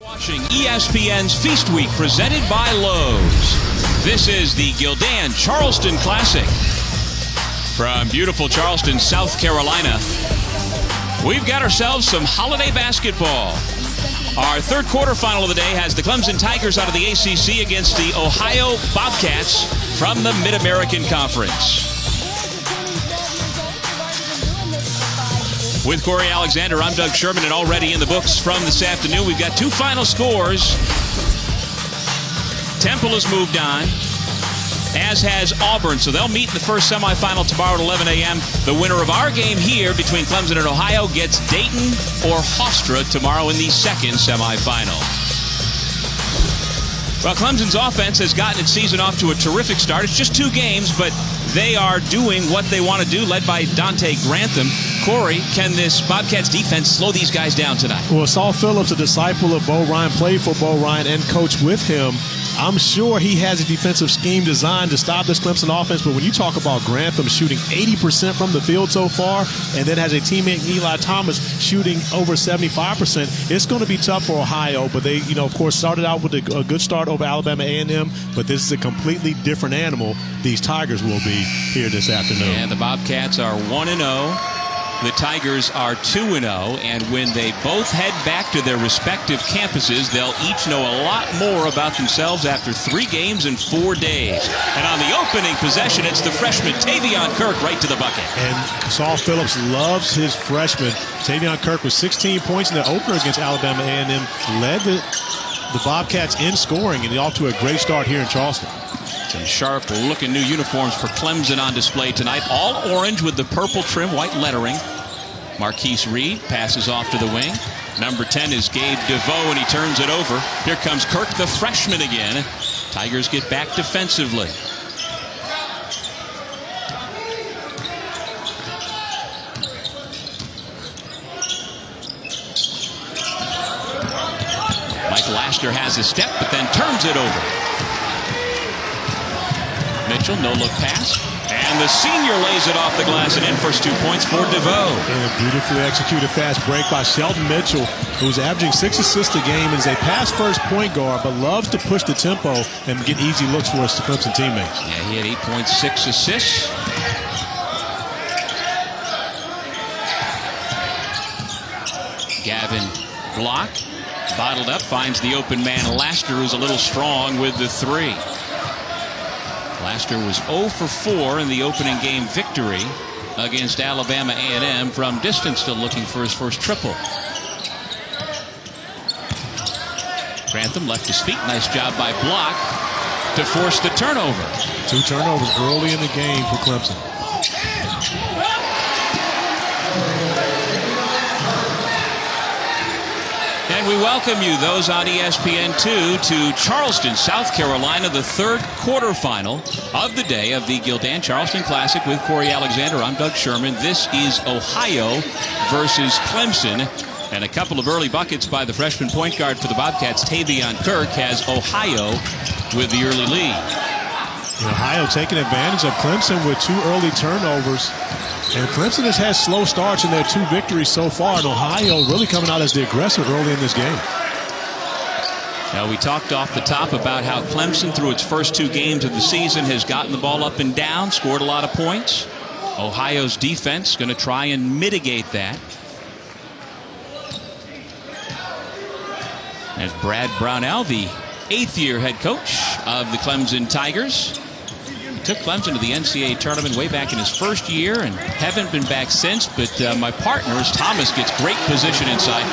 Watching ESPN's Feast Week presented by Lowe's. This is the Gildan Charleston Classic. From beautiful Charleston, South Carolina, we've got ourselves some holiday basketball. Our third quarterfinal of the day has the Clemson Tigers out of the ACC against the Ohio Bobcats from the Mid-American Conference. With Corey Alexander, I'm Doug Sherman, and already in the books from this afternoon, we've got two final scores. Temple has moved on, as has Auburn, so they'll meet in the first semifinal tomorrow at 11 a.m. The winner of our game here between Clemson and Ohio gets Dayton or Hofstra tomorrow in the second semifinal. Well, Clemson's offense has gotten its season off to a terrific start. It's just 2 games, but they are doing what they want to do, led by Dante Grantham. Corey, can this Bobcats defense slow these guys down tonight? Well, Saul Phillips, a disciple of Bo Ryan, played for Bo Ryan and coached with him. I'm sure he has a defensive scheme designed to stop this Clemson offense, but when you talk about Grantham shooting 80% from the field so far, and then has a teammate, Eli Thomas, shooting over 75%, it's going to be tough for Ohio, but they, of course, started out with a good start over Alabama A&M, but this is a completely different animal these Tigers will be here this afternoon. And the Bobcats are 1-0. The Tigers are 2-0, and when they both head back to their respective campuses, they'll each know a lot more about themselves after 3 games and 4 days. And on the opening possession, it's the freshman Tavion Kirk right to the bucket. And Saul Phillips loves his freshman. Tavion Kirk with 16 points in the opener against Alabama A&M, led the Bobcats in scoring, and off to a great start here in Charleston. Some sharp-looking new uniforms for Clemson on display tonight. All orange with the purple trim, white lettering. Marquise Reed passes off to the wing. Number 10 is Gabe DeVoe, and he turns it over. Here comes Kirk, the freshman again. Tigers get back defensively. Mike Laster has a step, but then turns it over. Mitchell, no-look pass. And the senior lays it off the glass and in first 2 points for DeVoe. And a beautifully executed fast break by Sheldon Mitchell, who's averaging 6 assists a game and is a pass-first point guard, but loves to push the tempo and get easy looks for his Clemson teammates. Yeah, he had 8.6 assists. Gavin Block, bottled up, finds the open man Laster, who's a little strong with the 3. Laster was 0 for 4 in the opening game victory against Alabama A&M from distance, still looking for his first triple. Grantham left his feet. Nice job by Block to force the turnover. 2 turnovers early in the game for Clemson. And we welcome you, those on ESPN2, to Charleston, South Carolina, the third quarterfinal of the day of the Gildan Charleston Classic with Corey Alexander. I'm Doug Sherman. This is Ohio versus Clemson. And a couple of early buckets by the freshman point guard for the Bobcats, Tavion Kirk, has Ohio with the early lead. Ohio taking advantage of Clemson with 2 early turnovers. And Clemson has had slow starts in their 2 victories so far, and Ohio really coming out as the aggressor early in this game. Now, we talked off the top about how Clemson, through its first 2 games of the season, has gotten the ball up and down, scored a lot of points. Ohio's defense going to try and mitigate that. There's Brad Brownell, the 8th-year head coach of the Clemson Tigers. He took Clemson to the NCAA tournament way back in his first year and haven't been back since, but my partners, Thomas, gets great position inside.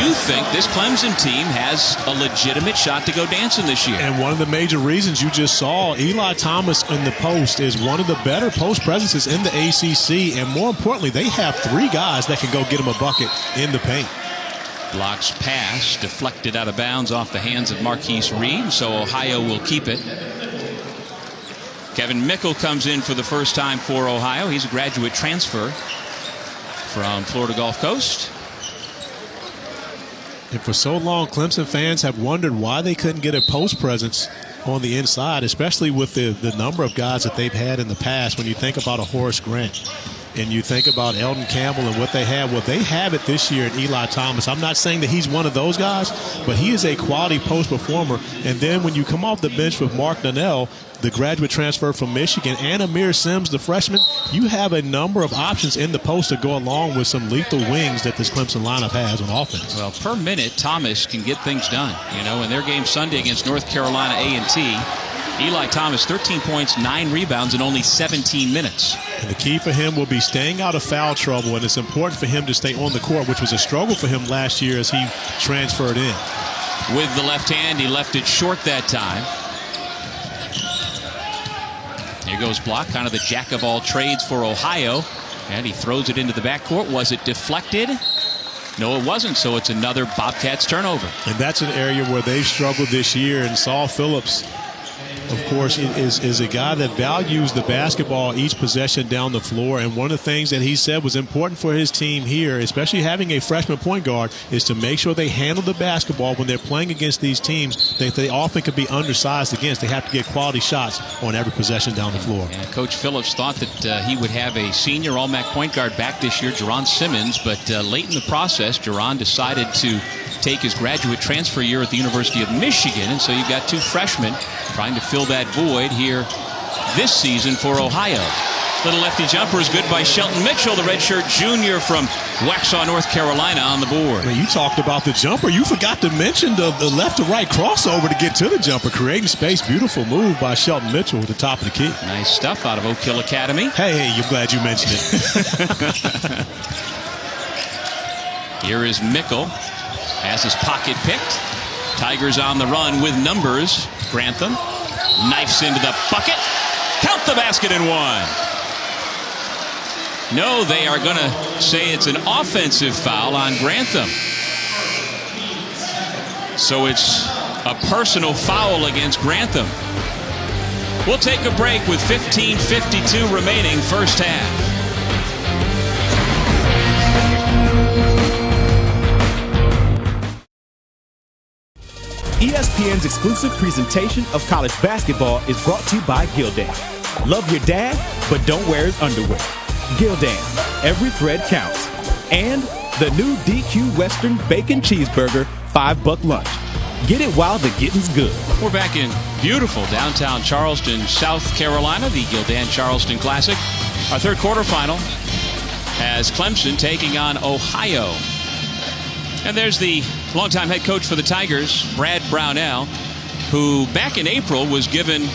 You think this Clemson team has a legitimate shot to go dancing this year? And one of the major reasons you just saw, Eli Thomas in the post is one of the better post presences in the ACC, and more importantly, they have 3 guys that can go get him a bucket in the paint. Block's pass deflected out of bounds off the hands of Marquise Reed, so Ohio will keep it. Kevin Mickle comes in for the first time for Ohio. He's a graduate transfer from Florida Gulf Coast. And for so long, Clemson fans have wondered why they couldn't get a post presence on the inside, especially with the number of guys that they've had in the past when you think about a Horace Grant and you think about Eldon Campbell and what they have, well, they have it this year in Eli Thomas. I'm not saying that he's one of those guys, but he is a quality post performer. And then when you come off the bench with Mark Donnell, the graduate transfer from Michigan, and Amir Sims, the freshman, you have a number of options in the post to go along with some lethal wings that this Clemson lineup has on offense. Well, per minute, Thomas can get things done. You know, in their game Sunday against North Carolina A&T, Eli Thomas, 13 points, 9 rebounds in only 17 minutes. And the key for him will be staying out of foul trouble, and it's important for him to stay on the court, which was a struggle for him last year as he transferred in. With the left hand, he left it short that time. Here goes Block, kind of the jack of all trades for Ohio. And he throws it into the backcourt. Was it deflected? No, it wasn't, so it's another Bobcats turnover. And that's an area where they've struggled this year, and Saul Phillips, of course, is a guy that values the basketball each possession down the floor. And one of the things that he said was important for his team here, especially having a freshman point guard, is to make sure they handle the basketball when they're playing against these teams that they often can be undersized against. They have to get quality shots on every possession down the floor. And Coach Phillips thought that he would have a senior All-MAC point guard back this year, Jerron Simmons, but late in the process, Jerron decided to take his graduate transfer year at the University of Michigan, and so you've got 2 freshmen trying to fill that void here this season for Ohio. Little lefty jumper is good by Shelton Mitchell, the redshirt junior from Waxhaw, North Carolina, on the board. Well, you talked about the jumper. You forgot to mention the left to right crossover to get to the jumper, creating space. Beautiful move by Shelton Mitchell at the top of the key. Nice stuff out of Oak Hill Academy. Hey, you're glad you mentioned it. Here is Mickle. Has his pocket picked. Tigers on the run with numbers. Grantham knifes into the bucket. Count the basket and one. No, they are going to say it's an offensive foul on Grantham. So it's a personal foul against Grantham. We'll take a break with 15:52 remaining first half. ESPN's exclusive presentation of college basketball is brought to you by Gildan. Love your dad, but don't wear his underwear. Gildan, every thread counts. And the new DQ Western Bacon Cheeseburger $5 lunch. Get it while the getting's good. We're back in beautiful downtown Charleston, South Carolina, the Gildan Charleston Classic. Our third quarterfinal has Clemson taking on Ohio. And there's the longtime head coach for the Tigers, Brad Brownell, who back in April was given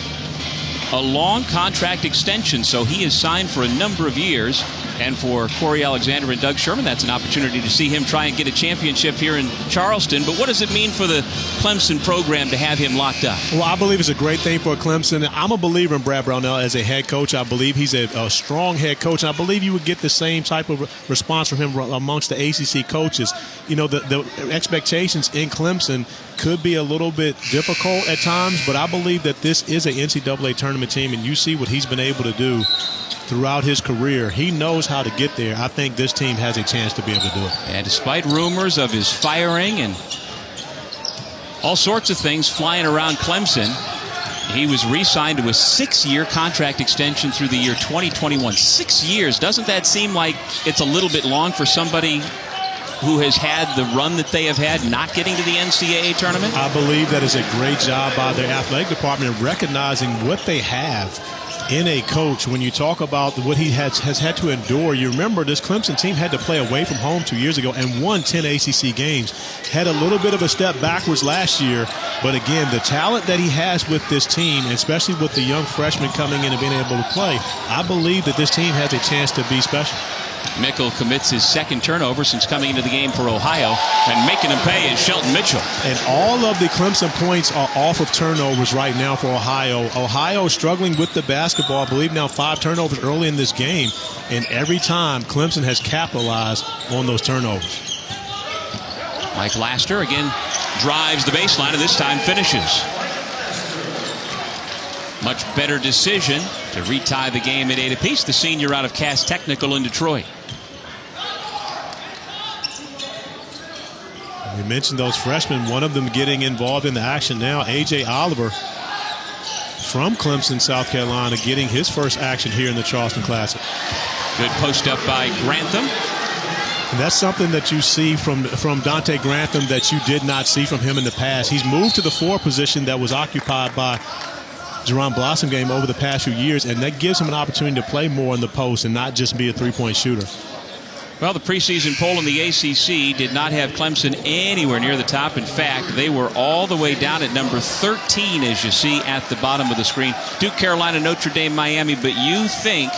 a long contract extension. So he is signed for a number of years. And for Corey Alexander and Doug Sherman, that's an opportunity to see him try and get a championship here in Charleston. But what does it mean for the Clemson program to have him locked up? Well, I believe it's a great thing for Clemson. I'm a believer in Brad Brownell as a head coach. I believe he's a strong head coach. And I believe you would get the same type of response from him amongst the ACC coaches. You know, the expectations in Clemson could be a little bit difficult at times, but I believe that this is an NCAA tournament team, and you see what he's been able to do throughout his career. He knows how to get there. I think this team has a chance to be able to do it. And despite rumors of his firing and all sorts of things flying around Clemson, he was re-signed to a 6-year contract extension through the year 2021. 6 years. Doesn't that seem like it's a little bit long for somebody who has had the run that they have had not getting to the NCAA tournament? I believe that is a great job by their athletic department recognizing what they have in a coach. When you talk about what he has had to endure, you remember this Clemson team had to play away from home 2 years ago and won 10 ACC games. Had a little bit of a step backwards last year, but again, the talent that he has with this team, especially with the young freshmen coming in and being able to play, I believe that this team has a chance to be special. Mickle commits his second turnover since coming into the game for Ohio, and making him pay is Shelton Mitchell. And all of the Clemson points are off of turnovers right now for Ohio. Ohio struggling with the basketball. I believe now 5 turnovers early in this game, and every time Clemson has capitalized on those turnovers. Mike Laster again drives the baseline, and this time finishes. Much better decision to retie the game at 8 apiece. The senior out of Cass Technical in Detroit. We mentioned those freshmen, one of them getting involved in the action now. A.J. Oliver from Clemson, South Carolina, getting his first action here in the Charleston Classic. Good post up by Grantham. And that's something that you see from Dante Grantham that you did not see from him in the past. He's moved to the 4 position that was occupied by Jerron Blossomgame over the past few years, and that gives him an opportunity to play more in the post and not just be a three-point shooter. Well, the preseason poll in the ACC did not have Clemson anywhere near the top. In fact, they were all the way down at number 13, as you see at the bottom of the screen. Duke, Carolina, Notre Dame, Miami, but you think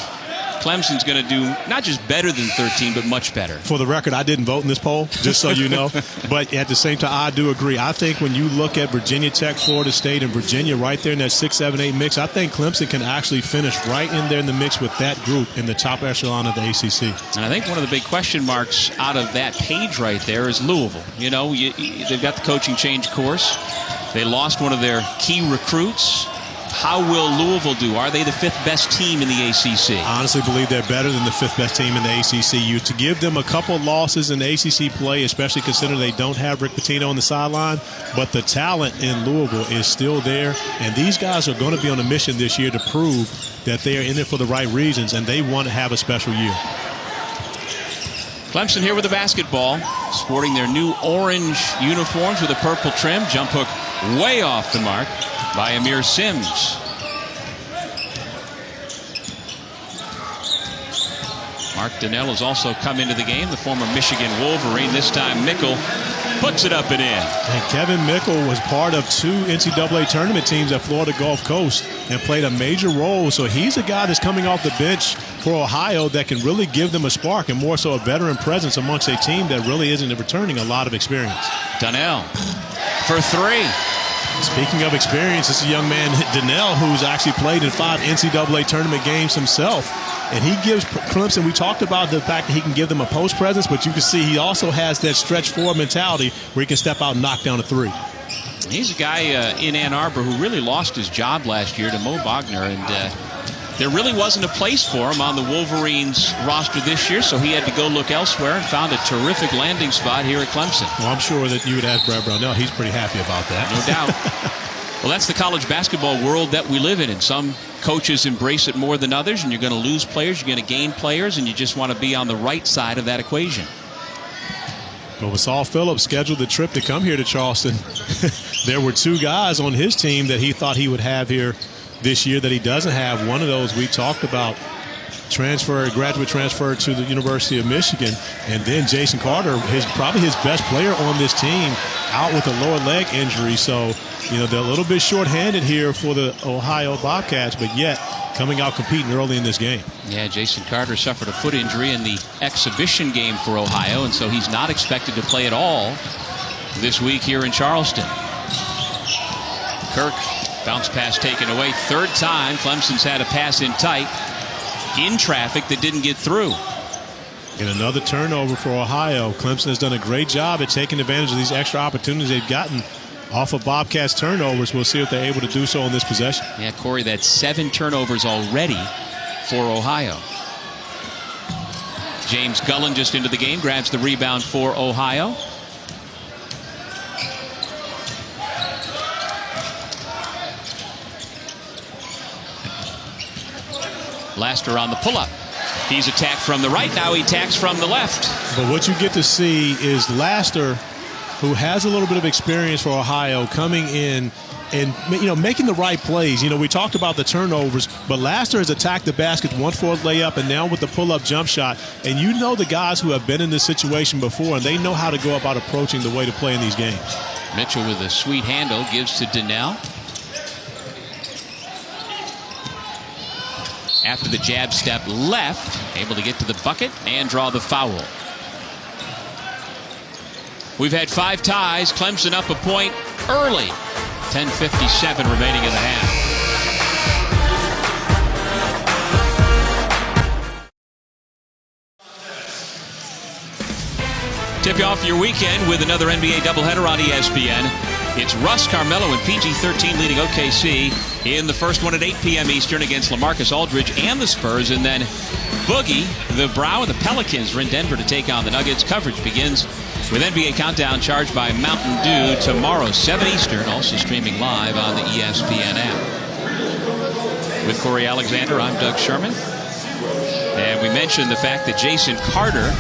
Clemson's going to do not just better than 13, but much better. For the record, I didn't vote in this poll, just so you know. But at the same time, I do agree. I think when you look at Virginia Tech, Florida State, and Virginia right there in that 6, 7, 8 mix, I think Clemson can actually finish right in there in the mix with that group in the top echelon of the ACC. And I think one of the big question marks out of that page right there is Louisville. You know, they've got the coaching change course. They lost one of their key recruits. How will Louisville do? Are they the 5th best team in the ACC? I honestly believe they're better than the 5th best team in the ACC. To give them a couple losses in the ACC play, especially considering they don't have Rick Pitino on the sideline, but the talent in Louisville is still there, and these guys are going to be on a mission this year to prove that they are in it for the right reasons, and they want to have a special year. Clemson here with the basketball, sporting their new orange uniforms with a purple trim. Jump hook way off the mark by Amir Sims. Mark Donnell has also come into the game, the former Michigan Wolverine. This time Mickle puts it up and in. And Kevin Mickle was part of 2 NCAA tournament teams at Florida Gulf Coast and played a major role. So he's a guy that's coming off the bench for Ohio that can really give them a spark and more so a veteran presence amongst a team that really isn't returning a lot of experience. Donnell for 3. Speaking of experience, this is a young man, Donnell, who's actually played in 5 NCAA tournament games himself. And he gives Clemson, we talked about the fact that he can give them a post presence, but you can see he also has that stretch forward mentality where he can step out and knock down a 3. He's a guy in Ann Arbor who really lost his job last year to Mo Bogner, and there really wasn't a place for him on the Wolverines roster this year, so he had to go look elsewhere and found a terrific landing spot here at Clemson. Well, I'm sure that you would ask Brad Brownell. He's pretty happy about that. No doubt. Well, that's the college basketball world that we live in, and some coaches embrace it more than others, and you're going to lose players, you're going to gain players, and you just want to be on the right side of that equation. Well, Saul Phillips scheduled the trip to come here to Charleston. There were 2 guys on his team that he thought he would have here this year that he doesn't have. One of those we talked about, graduate transfer to the University of Michigan, and then Jason Carter, probably his best player on this team, out with a lower leg injury. So, you know, they're a little bit shorthanded here for the Ohio Bobcats, but yet coming out competing early in this game. Yeah, Jason Carter suffered a foot injury in the exhibition game for Ohio, and so he's not expected to play at all this week here in Charleston. Kirk, bounce pass taken away. 3rd time Clemson's had a pass in tight in traffic that didn't get through. And another turnover for Ohio. Clemson has done a great job at taking advantage of these extra opportunities they've gotten off of Bobcats turnovers. We'll see if they're able to do so in this possession. Yeah, Corey, that's 7 turnovers already for Ohio. James Gullen just into the game, grabs the rebound for Ohio. Laster on the pull-up. He's attacked from the right. Now he attacks from the left. But what you get to see is Laster, who has a little bit of experience for Ohio, coming in and, you know, making the right plays. You know, we talked about the turnovers, but Laster has attacked the basket, 1-4 layup, and now with the pull-up jump shot. And you know the guys who have been in this situation before, and they know how to go about approaching the way to play in these games. Mitchell with a sweet handle gives to Donnell. After the jab step left, able to get to the bucket and draw the foul. We've had 5 ties. Clemson up a point early. 10:57 remaining in the half. Tip you off your weekend with another NBA doubleheader on ESPN. It's Russ Carmelo and PG-13 leading OKC in the first one at 8 p.m. Eastern against LaMarcus Aldridge and the Spurs. And then Boogie, the Brow, and the Pelicans are in Denver to take on the Nuggets. Coverage begins with NBA Countdown charged by Mountain Dew tomorrow, 7 Eastern, also streaming live on the ESPN app. With Corey Alexander, I'm Doug Sherman. And we mentioned the fact that Jason Carter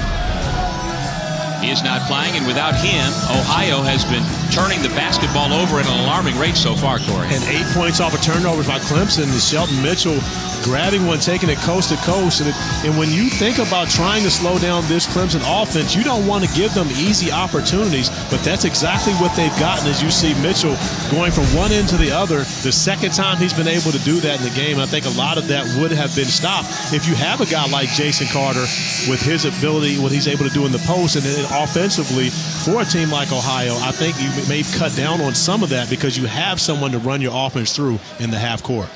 is not playing, and without him, Ohio has been turning the basketball over at an alarming rate so far, Corey. And 8 points off of turnovers by Clemson. And Shelton Mitchell grabbing one, taking it coast to coast. And when you think about trying to slow down this Clemson offense, you don't want to give them easy opportunities, but that's exactly what they've gotten as you see Mitchell going from one end to the other. The second time he's been able to do that in the game, I think a lot of that would have been stopped if you have a guy like Jason Carter with his ability, what he's able to do in the post, and then offensively for a team like Ohio, I think you may cut down on some of that because you have someone to run your offense through in the half court.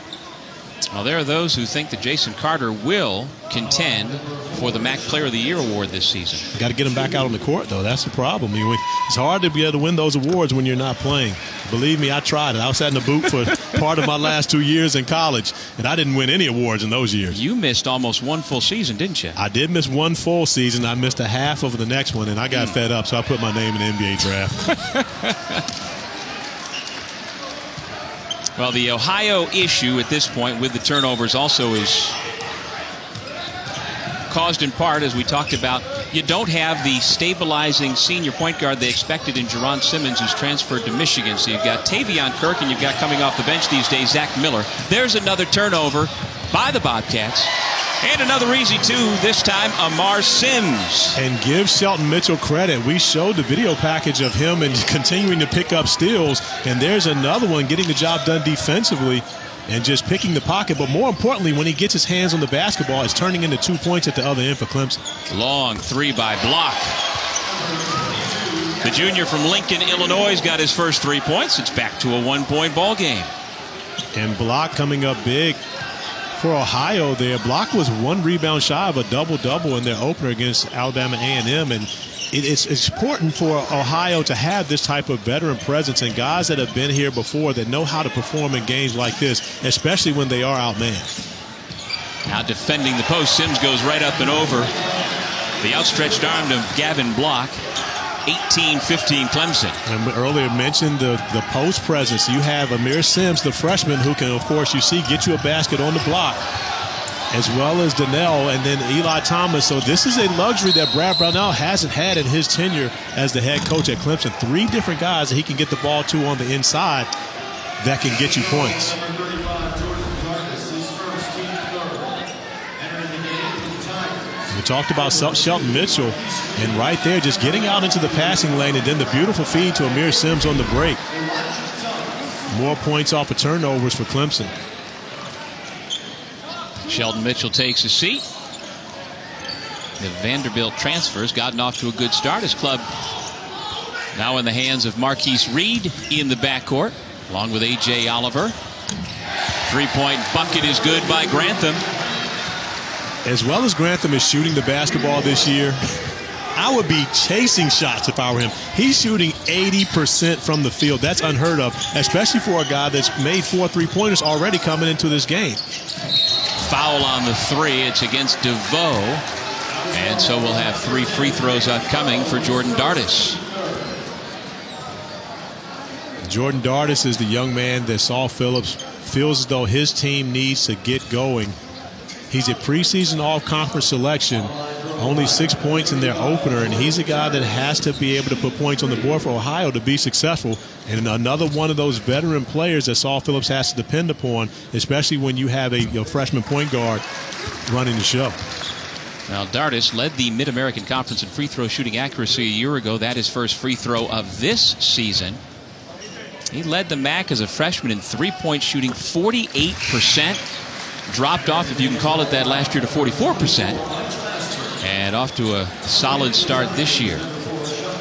Well, there are those who think that Jason Carter will contend for the MAC Player of the Year award this season. You got to get him back out on the court, though. That's the problem. I mean, it's hard to be able to win those awards when you're not playing. Believe me, I tried it. I sat in the boot for part of my last 2 years in college, and I didn't win any awards in those years. You missed almost one full season, didn't you? I did miss one full season. I missed a half of the next one, and I got fed up, so I put my name in the NBA draft. Well, the Ohio issue at this point with the turnovers also is caused in part, as we talked about, you don't have the stabilizing senior point guard they expected in Jerron Simmons, who's transferred to Michigan. So you've got Tavion Kirk, and you've got coming off the bench these days, Zach Miller. There's another turnover by the Bobcats. And another easy two, this time Amar Sims. And give Shelton Mitchell credit. We showed the video package of him and continuing to pick up steals. And there's another one getting the job done defensively and just picking the pocket. But more importantly, when he gets his hands on the basketball, it's turning into 2 points at the other end for Clemson. Long three by Block. The junior from Lincoln, Illinois, got his first 3 points. It's back to a 1-point ball game. And Block coming up big for Ohio there. Block was 1 rebound shy of a double-double in their opener against Alabama A&M, and it's important for Ohio to have this type of veteran presence and guys that have been here before that know how to perform in games like this, especially when they are outmanned. Now defending the post, Sims goes right up and over the outstretched arm of Gavin Block. 18-15 Clemson. And earlier mentioned the post presence. You have Amir Sims, the freshman, who can, of course, you see, get you a basket on the block, as well as Donnell and then Eli Thomas. So this is a luxury that Brad Brownell hasn't had in his tenure as the head coach at Clemson. 3 different guys that he can get the ball to on the inside that can get you points. We talked about Shelton Mitchell, and right there just getting out into the passing lane, and then the beautiful feed to Amir Sims on the break. More points off of turnovers for Clemson. Shelton Mitchell takes a seat. The Vanderbilt transfers gotten off to a good start. His club now in the hands of Marquise Reed in the backcourt, along with A.J. Oliver. 3-point bucket is good by Grantham. As well as Grantham is shooting the basketball this year, I would be chasing shots if I were him. He's shooting 80% from the field. That's unheard of, especially for a guy that's made 4 3-pointers already coming into this game. Foul on the 3. It's against DeVoe. And so we'll have 3 free throws upcoming for Jordan Dardis. Jordan Dardis is the young man that Saul Phillips feels as though his team needs to get going. He's a preseason all-conference selection, only 6 points in their opener, and he's a guy that has to be able to put points on the board for Ohio to be successful. And another one of those veteran players that Saul Phillips has to depend upon, especially when you have a freshman point guard running the show. Now, Dardis led the Mid-American Conference in free throw shooting accuracy a year ago. That is his first free throw of this season. He led the MAC as a freshman in three-point shooting, 48%. Dropped off, if you can call it that, last year to 44%. And off to a solid start this year.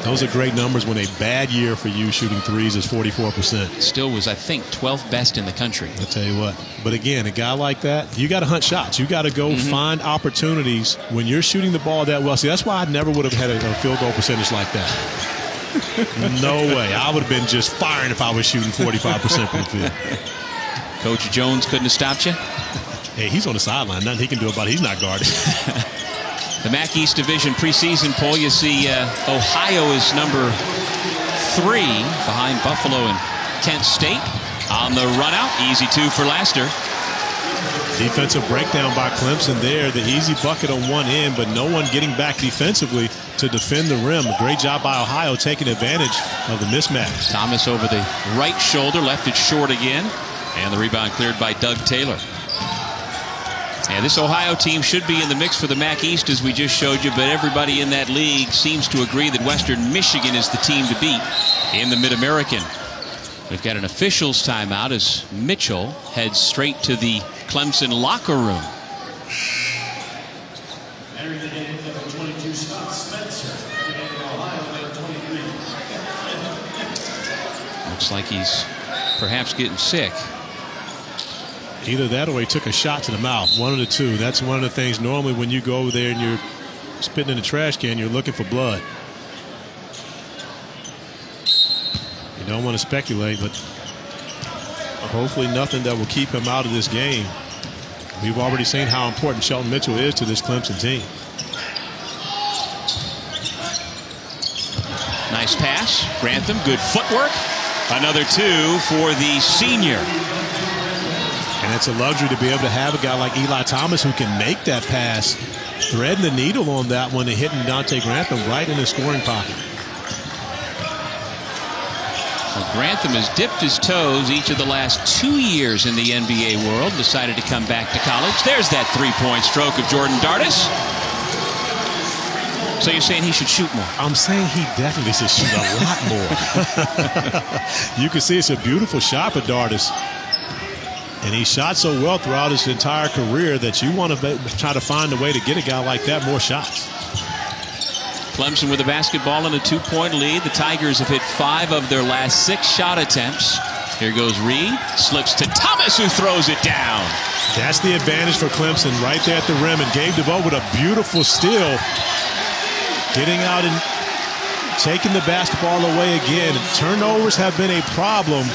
Those are great numbers when a bad year for you shooting threes is 44%. Still was, I think, 12th best in the country. I'll tell you what. But again, a guy like that, you got to hunt shots. You got to go find opportunities when you're shooting the ball that well. See, that's why I never would have had a field goal percentage like that. No way. I would have been just firing if I was shooting 45% from the field. Coach Jones couldn't have stopped you? Hey, he's on the sideline. Nothing he can do about it. He's not guarded. The MAC East Division preseason poll, you see Ohio is number 3 behind Buffalo and Kent State. On the run out, easy 2 for Laster. Defensive breakdown by Clemson there. The easy bucket on one end, but no one getting back defensively to defend the rim. A great job by Ohio taking advantage of the mismatch. Thomas over the right shoulder, left it short again. And the rebound cleared by Doug Taylor. And this Ohio team should be in the mix for the MAC East, as we just showed you, but everybody in that league seems to agree that Western Michigan is the team to beat in the Mid-American. We've got an officials timeout as Mitchell heads straight to the Clemson locker room. Looks like he's perhaps getting sick. Either that or he took a shot to the mouth. One of the two. That's one of the things normally when you go over there and you're spitting in the trash can, you're looking for blood. You don't want to speculate, but hopefully nothing that will keep him out of this game. We've already seen how important Shelton Mitchell is to this Clemson team. Nice pass. Grantham, good footwork. Another two for the senior. And it's a luxury to be able to have a guy like Eli Thomas who can make that pass, threading the needle on that one and hitting Dante Grantham right in the scoring pocket. Well, Grantham has dipped his toes each of the last 2 years in the NBA world, decided to come back to college. There's that three-point stroke of Jordan Dardis. So you're saying he should shoot more? I'm saying he definitely should shoot a lot more. You can see it's a beautiful shot for Dardis. And he shot so well throughout his entire career that you want to try to find a way to get a guy like that more shots. Clemson with a basketball and a 2-point lead. The Tigers have hit 5 of their last 6 shot attempts. Here goes Reed. Slips to Thomas, who throws it down. That's the advantage for Clemson right there at the rim. And Gabe DeVoe with a beautiful steal. Getting out and taking the basketball away again. Turnovers have been a problem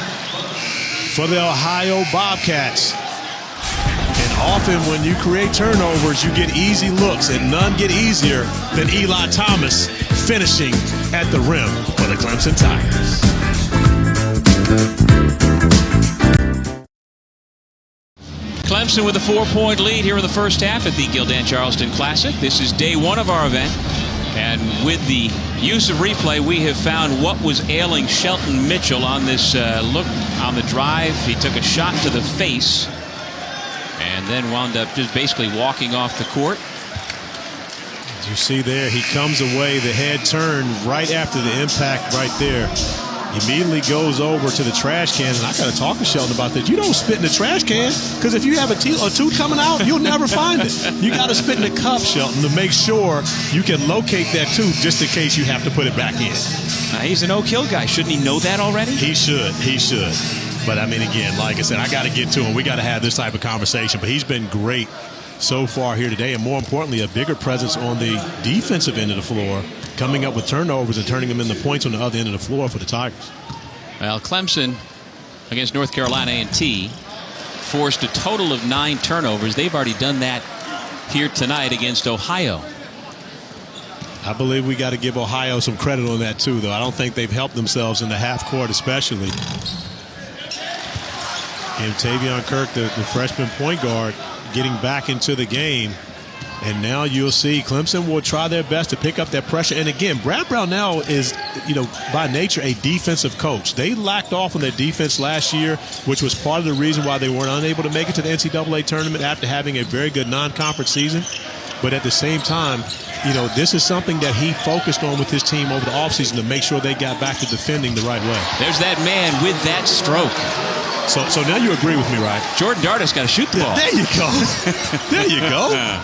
for the Ohio Bobcats. And often when you create turnovers, you get easy looks, and none get easier than Eli Thomas finishing at the rim for the Clemson Tigers. Clemson with a 4-point lead here in the first half at the Gildan Charleston Classic. This is day 1 of our event. And with the use of replay, we have found what was ailing Shelton Mitchell on this look on the drive. He took a shot to the face and then wound up just basically walking off the court. As you see there, he comes away, the head turned right after the impact right there. Immediately goes over to the trash can, and I got to talk to Shelton about this. You don't spit in the trash can, because if you have a tooth coming out, you'll never find it. You got to spit in the cup, Shelton, to make sure you can locate that tooth just in case you have to put it back in. He's a no-kill guy. Shouldn't he know that already? He should. He should. But, I mean, again, like I said, I got to get to him. We got to have this type of conversation. But he's been great so far here today, and more importantly, a bigger presence on the defensive end of the floor, coming up with turnovers and turning them into points on the other end of the floor for the Tigers. Well, Clemson against North Carolina A&T forced a total of 9 turnovers. They've already done that here tonight against Ohio. I believe we got to give Ohio some credit on that too, though. I don't think they've helped themselves in the half court especially. And Tavion Kirk, the freshman point guard, getting back into the game. And now you'll see Clemson will try their best to pick up that pressure. And again, Brad Brownell is, by nature a defensive coach. They lacked off on their defense last year, which was part of the reason why they weren't unable to make it to the NCAA tournament after having a very good non-conference season. But at the same time, this is something that he focused on with his team over the offseason to make sure they got back to defending the right way. There's that man with that stroke. So now you agree with me, right? Jordan Dardis got to shoot the ball. There you go. There you go.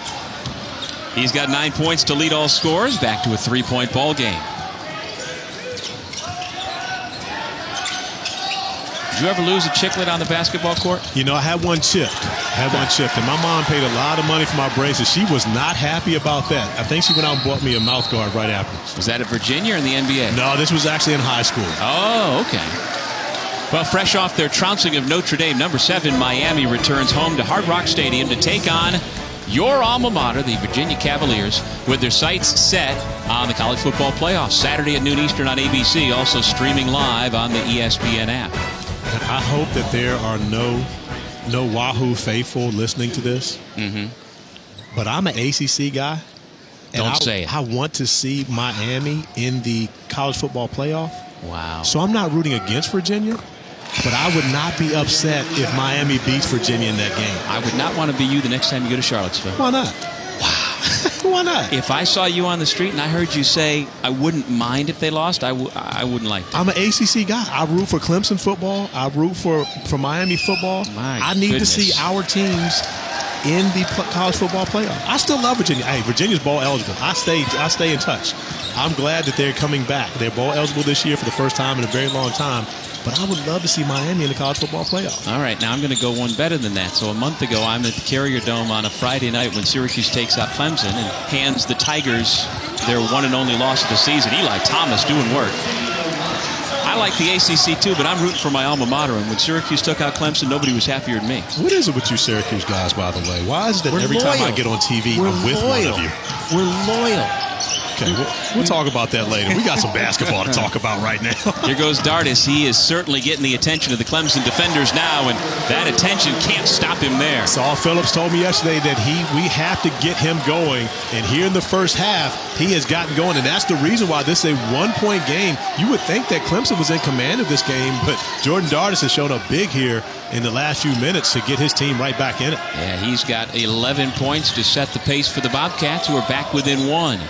He's got 9 points to lead all scorers, back to a 3-point ball game. Did you ever lose a chiclet on the basketball court? I had one chipped. And my mom paid a lot of money for my braces. She was not happy about that. I think she went out and bought me a mouth guard right afterwards. Was that at Virginia or in the NBA? No, this was actually in high school. Oh, okay. Well, fresh off their trouncing of Notre Dame, number 7 Miami returns home to Hard Rock Stadium to take on your alma mater, the Virginia Cavaliers, with their sights set on the college football playoffs. Saturday at noon Eastern on ABC, also streaming live on the ESPN app. I hope that there are no no Wahoo faithful listening to this, but I'm an ACC guy. Don't say it. I want to see Miami in the college football playoff. Wow. So I'm not rooting against Virginia, but I would not be upset if Miami beats Virginia in that game. I would not want to be you the next time you go to Charlottesville. Why not? Wow. Why not? If I saw you on the street and I heard you say, I wouldn't mind if they lost, I wouldn't like that. I'm an ACC guy. I root for Clemson football. I root for Miami football. I need to see our teams in the college football playoff. I still love Virginia. Hey, Virginia's bowl eligible. I stay in touch. I'm glad that they're coming back. They're bowl eligible this year for the first time in a very long time. But I would love to see Miami in the college football playoff. All right, now I'm going to go one better than that. So a month ago, I'm at the Carrier Dome on a Friday night when Syracuse takes out Clemson and hands the Tigers their one and only loss of the season. Eli Thomas doing work. I like the ACC too, but I'm rooting for my alma mater. And when Syracuse took out Clemson, nobody was happier than me. What is it with you Syracuse guys, by the way? Why is it that every time I get on TV, I'm with one of you? We're loyal. Okay, we'll talk about that later. We got some basketball to talk about right now. Here goes Dardis. He is certainly getting the attention of the Clemson defenders now, and that attention can't stop him there. Saul Phillips told me yesterday that we have to get him going, and here in the first half, he has gotten going, and that's the reason why this is a one-point game. You would think that Clemson was in command of this game, but Jordan Dardis has shown up big here in the last few minutes to get his team right back in it. Yeah, he's got 11 points to set the pace for the Bobcats, who are back within one.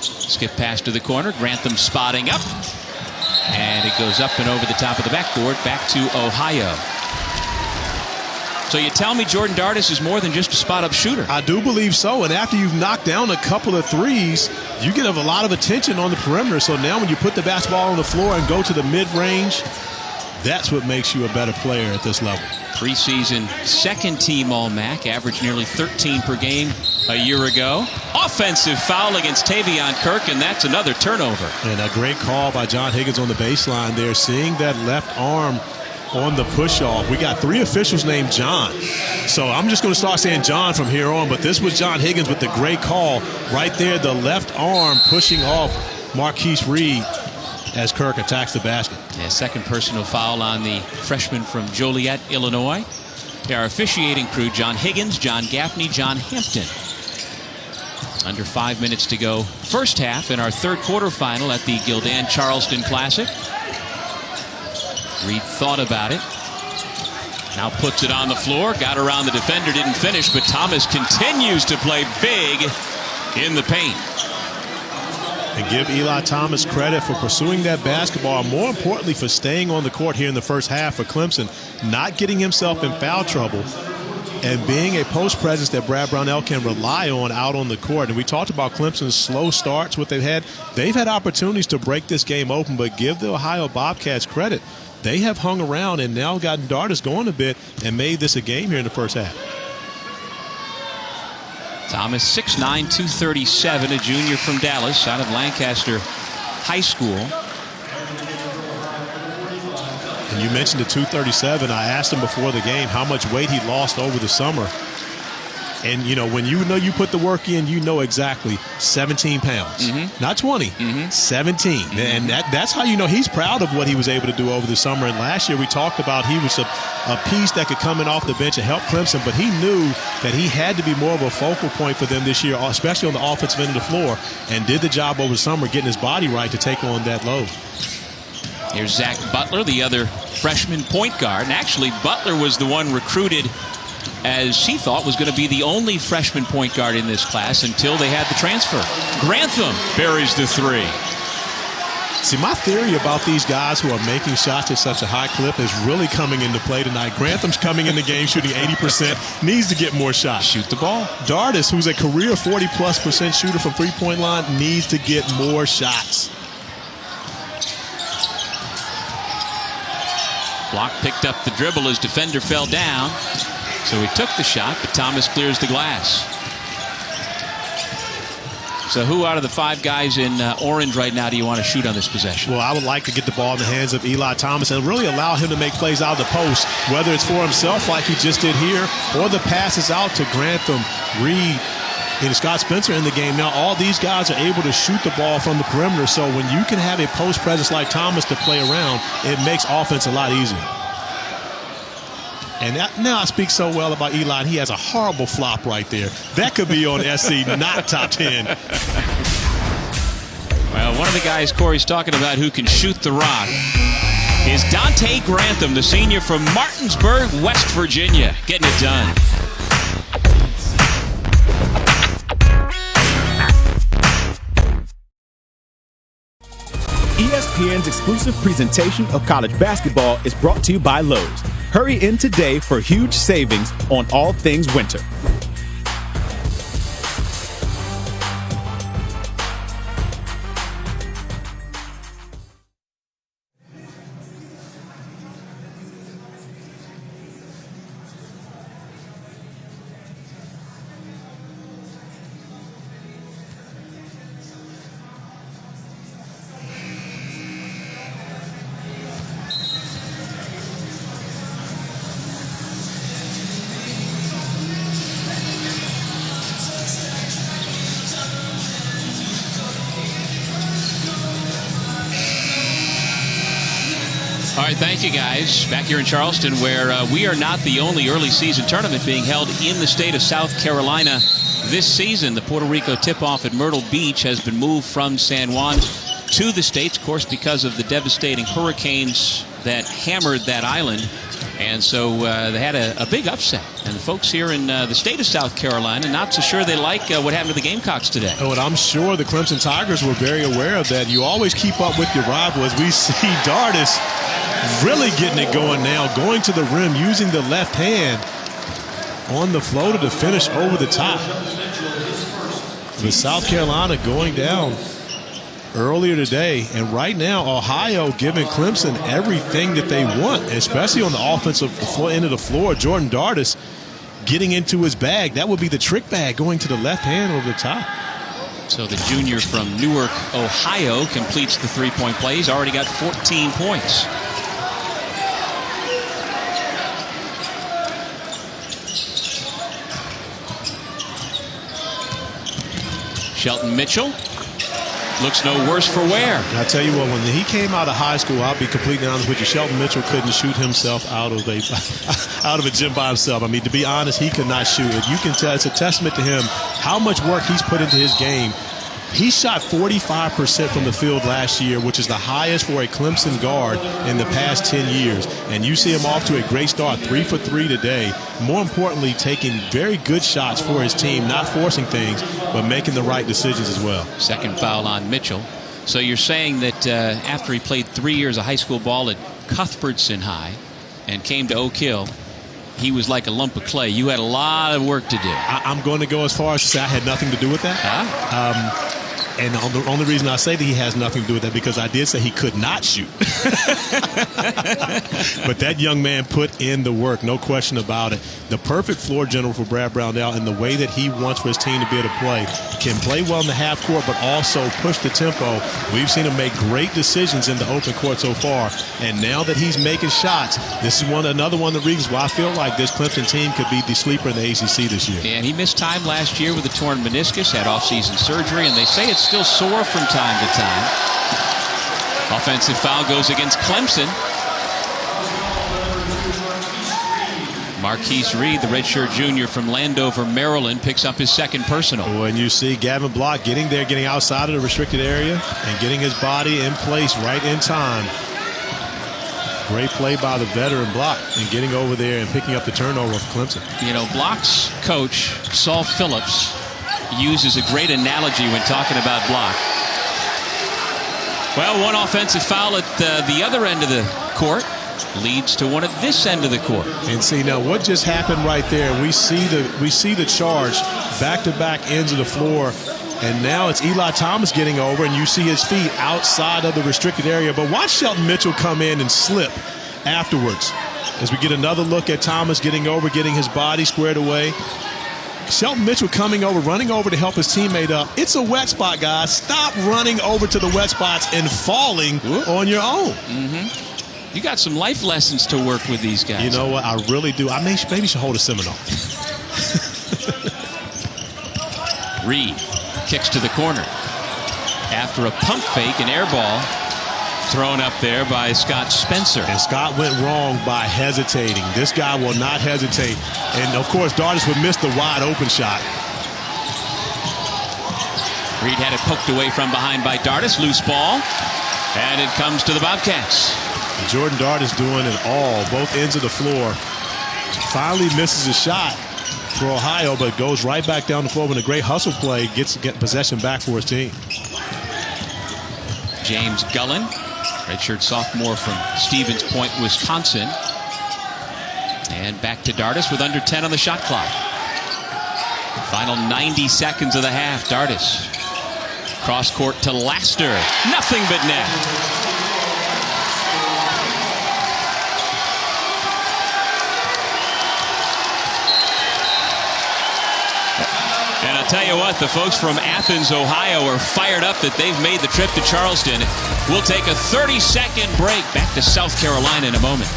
Skip pass to the corner. Grantham spotting up. And it goes up and over the top of the backboard. Back to Ohio. So you tell me Jordan Dardis is more than just a spot-up shooter. I do believe so. And after you've knocked down a couple of threes, you get a lot of attention on the perimeter. So now when you put the basketball on the floor and go to the mid-range, that's what makes you a better player at this level. Preseason second-team All-MAC, averaged nearly 13 per game a year ago. Offensive foul against Tavion Kirk, and that's another turnover. And a great call by John Higgins on the baseline there, seeing that left arm on the push-off. We got 3 officials named John. So I'm just going to start saying John from here on, but this was John Higgins with the great call right there, the left arm pushing off Marquise Reed as Kirk attacks the basket. Yeah, second personal foul on the freshman from Joliet, Illinois. Our officiating crew, John Higgins, John Gaffney, John Hampton. Under 5 minutes to go. First half in our third quarterfinal at the Gildan Charleston Classic. Reed thought about it. Now puts it on the floor. Got around the defender, didn't finish, but Thomas continues to play big in the paint. And give Eli Thomas credit for pursuing that basketball, more importantly for staying on the court here in the first half for Clemson, not getting himself in foul trouble, and being a post presence that Brad Brownell can rely on out on the court. And we talked about Clemson's slow starts, what they've had. They've had opportunities to break this game open, but give the Ohio Bobcats credit. They have hung around and now gotten Dardis going a bit and made this a game here in the first half. Thomas, 6'9", 237, a junior from Dallas, out of Lancaster High School. And you mentioned the 237. I asked him before the game how much weight he lost over the summer. And, you know, when you know you put the work in, you know exactly 17 pounds. Not 20, 17. And that's how you know he's proud of what he was able to do over the summer. And last year we talked about he was a piece that could come in off the bench and help Clemson, but he knew that he had to be more of a focal point for them this year, especially on the offensive end of the floor, and did the job over the summer getting his body right to take on that load. Here's Zach Butler, the other freshman point guard. And actually, Butler was the one recruited as he thought was going to be the only freshman point guard in this class until they had the transfer. Grantham buries the three. See, my theory about these guys who are making shots at such a high clip is really coming into play tonight. Grantham's coming in the game shooting 80%, needs to get more shots. Shoot the ball. Dardis, who's a career 40+% shooter from three-point line, needs to get more shots. Block picked up the dribble as defender fell down. So he took the shot, but Thomas clears the glass. So who out of the 5 guys in orange right now do you want to shoot on this possession? Well, I would like to get the ball in the hands of Eli Thomas and really allow him to make plays out of the post, whether it's for himself like he just did here, or the passes out to Grantham, Reed, and Scott Spencer in the game. Now, all these guys are able to shoot the ball from the perimeter, so when you can have a post presence like Thomas to play around, it makes offense a lot easier. And now I speak so well about Eli, and he has a horrible flop right there. That could be on SC, not top 10. Well, one of the guys Corey's talking about who can shoot the rock is Dante Grantham, the senior from Martinsburg, West Virginia, getting it done. ESPN's exclusive presentation of college basketball is brought to you by Lowe's. Hurry in today for huge savings on all things winter. All right, thank you, guys. Back here in Charleston, where we are not the only early season tournament being held in the state of South Carolina this season. The Puerto Rico tip-off at Myrtle Beach has been moved from San Juan to the States, of course, because of the devastating hurricanes that hammered that island. And so they had a big upset. And the folks here in the state of South Carolina, not so sure they like what happened to the Gamecocks today. Oh, and I'm sure the Clemson Tigers were very aware of that. You always keep up with your rival. As we see Dardis really getting it going now, going to the rim, using the left hand on the floater to finish over the top. With South Carolina going down earlier today, and right now Ohio giving Clemson everything that they want, especially on the offensive end of the floor. Jordan Dardis getting into his bag. That would be the trick bag, going to the left hand over the top. So the junior from Newark, Ohio, completes the three-point play. He's already got 14 points. Shelton Mitchell looks no worse for wear. I tell you what, when he came out of high school, I'll be completely honest with you, Shelton Mitchell couldn't shoot himself out of a gym by himself. I mean, to be honest, he could not shoot it. You can tell it's a testament to him how much work he's put into his game. He shot 45% from the field last year, which is the highest for a Clemson guard in the past 10 years. And you see him off to a great start, 3 for 3 today. More importantly, taking very good shots for his team, not forcing things, but making the right decisions as well. Second foul on Mitchell. So you're saying that after he played 3 years of high school ball at Cuthbertson High and came to Oak Hill, he was like a lump of clay. You had a lot of work to do. I'm going to go as far as to say I had nothing to do with that. Huh? And the only reason I say that he has nothing to do with that, because I did say he could not shoot. But that young man put in the work, no question about it. The perfect floor general for Brad Brownell, and the way that he wants for his team to be able to play. Can play well in the half court, but also push the tempo. We've seen him make great decisions in the open court so far. And now that he's making shots, this is another one of the reasons why I feel like this Clemson team could be the sleeper in the ACC this year. And he missed time last year with a torn meniscus, had off-season surgery, and they say it's still sore from time to time. Offensive foul goes against Clemson. Marquise Reed, the redshirt junior from Landover, Maryland, picks up his second personal. And you see Gavin Block getting there, getting outside of the restricted area, and getting his body in place right in time. Great play by the veteran Block, and getting over there and picking up the turnover of Clemson. You know, Block's coach, Saul Phillips, uses a great analogy when talking about Block. Well, one offensive foul at the other end of the court leads to one at this end of the court. And see now what just happened right there. We see the charge, back-to-back ends of the floor, and now it's Eli Thomas getting over, and you see his feet outside of the restricted area. But watch Shelton Mitchell come in and slip afterwards. As we get another look at Thomas getting over, getting his body squared away. Shelton Mitchell coming over, running over to help his teammate up. It's a wet spot, guys. Stop running over to the wet spots and falling on your own. You got some life lessons to work with these guys. You know what? I really do. I maybe should hold a seminar. Reed kicks to the corner. After a pump fake, an air ball Thrown up there by Scott Spencer. And Scott went wrong by hesitating. This guy will not hesitate. And, of course, Dardis would miss the wide open shot. Reed had it poked away from behind by Dardis. Loose ball. And it comes to the Bobcats. Jordan Dardis doing it all, both ends of the floor. Finally misses a shot for Ohio, but goes right back down the floor with a great hustle play. Gets possession back for his team. James Gullen, redshirt sophomore from Stevens Point, Wisconsin. And back to Dardis with under 10 on the shot clock. Final 90 seconds of the half. Dardis. Cross court to Laster. Nothing but net. And I'll tell you what, the folks from Athens, Ohio are fired up that they've made the trip to Charleston. We'll take a 30-second break. Back to South Carolina in a moment.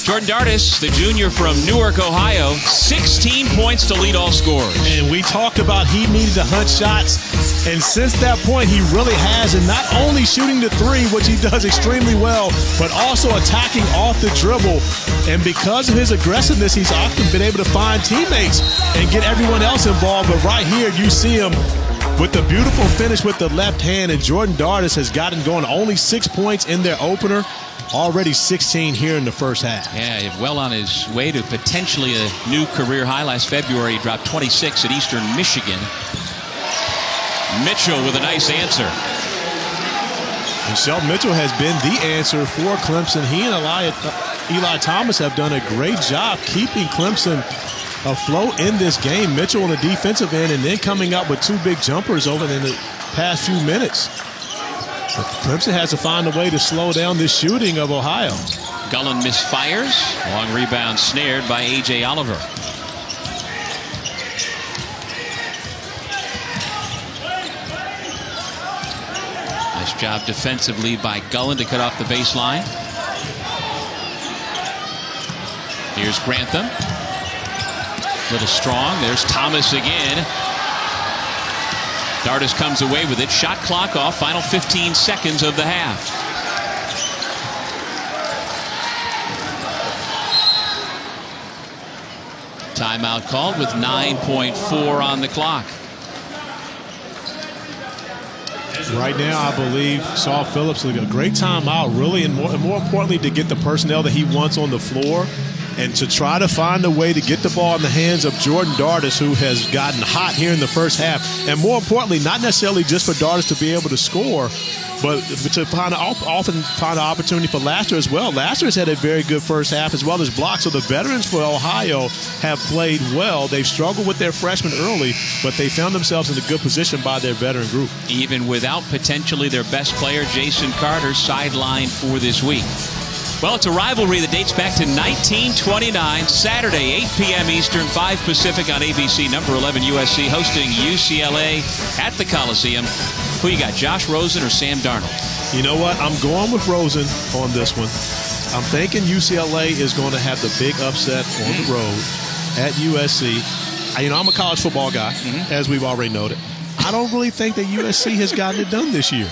Jordan Dardis, the junior from Newark, Ohio, 16 points to lead all scorers. And we talked about he needed to hunt shots. And since that point, he really has. And not only shooting the three, which he does extremely well, but also attacking off the dribble. And because of his aggressiveness, he's often been able to find teammates and get everyone else involved. But right here, you see him with the beautiful finish with the left hand. And Jordan Dardis has gotten going. Only 6 points in their opener. Already 16 here in the first half. Yeah, well on his way to potentially a new career high. Last February, he dropped 26 at Eastern Michigan. Mitchell with a nice answer. And Shelton Mitchell has been the answer for Clemson. He and Eli Thomas have done a great job keeping Clemson afloat in this game. Mitchell on the defensive end and then coming up with two big jumpers over in the past few minutes. But Clemson has to find a way to slow down this shooting of Ohio. Gullen misfires. Long rebound snared by A.J. Oliver. Nice job defensively by Gullen to cut off the baseline. Here's Grantham. Little strong. There's Thomas again. Dardis comes away with it. Shot clock off. Final 15 seconds of the half. Timeout called with 9.4 on the clock. Right now, I believe Saul Phillips is a great timeout, really, and more importantly, to get the personnel that he wants on the floor and to try to find a way to get the ball in the hands of Jordan Dardis, who has gotten hot here in the first half. And more importantly, not necessarily just for Dardis to be able to score, but to often find an opportunity for Laster as well. Laster has had a very good first half as well as blocks. So the veterans for Ohio have played well. They've struggled with their freshmen early, but they found themselves in a good position by their veteran group. Even without potentially their best player, Jason Carter, sidelined for this week. Well, it's a rivalry that dates back to 1929, Saturday, 8 p.m. Eastern, 5 Pacific on ABC. Number 11 USC hosting UCLA at the Coliseum. Who you got, Josh Rosen or Sam Darnold? You know what? I'm going with Rosen on this one. I'm thinking UCLA is going to have the big upset on the road at USC. I'm a college football guy, as we've already noted. I don't really think that USC has gotten it done this year.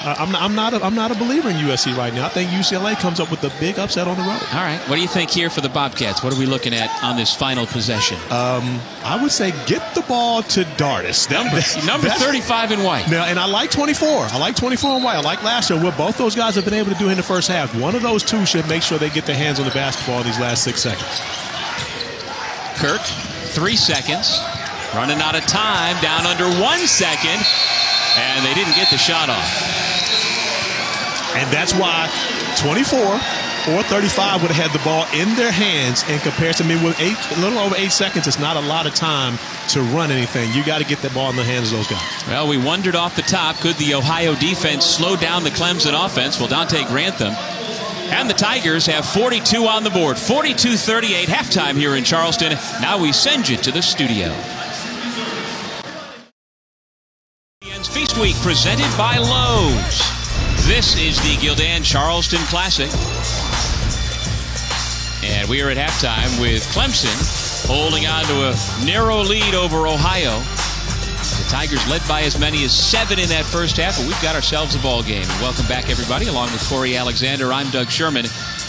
I'm not a believer in USC right now. I think UCLA comes up with the big upset on the road. All right. What do you think here for the Bobcats? What are we looking at on this final possession? I would say get the ball to Dardis. Number 35 in white. Now, and I like 24. I like 24 in white. I like Laster. What both those guys have been able to do in the first half. One of those two should make sure they get their hands on the basketball in these last 6 seconds. Kirk, 3 seconds. Running out of time. Down under 1 second. And they didn't get the shot off. And that's why 24 or 35 would have had the ball in their hands in comparison. I mean, with a little over 8 seconds, it's not a lot of time to run anything. You got to get that ball in the hands of those guys. Well, we wondered off the top, could the Ohio defense slow down the Clemson offense? Well, Dante Grantham and the Tigers have 42 on the board. 42-38 halftime here in Charleston. Now we send you to the studio. Feast Week presented by Lowe's. This is the Gildan Charleston Classic. And we are at halftime with Clemson holding on to a narrow lead over Ohio. Tigers led by as many as 7 in that first half, but we've got ourselves a ball game. Welcome back, everybody. Along with Corey Alexander, I'm Doug Sherman.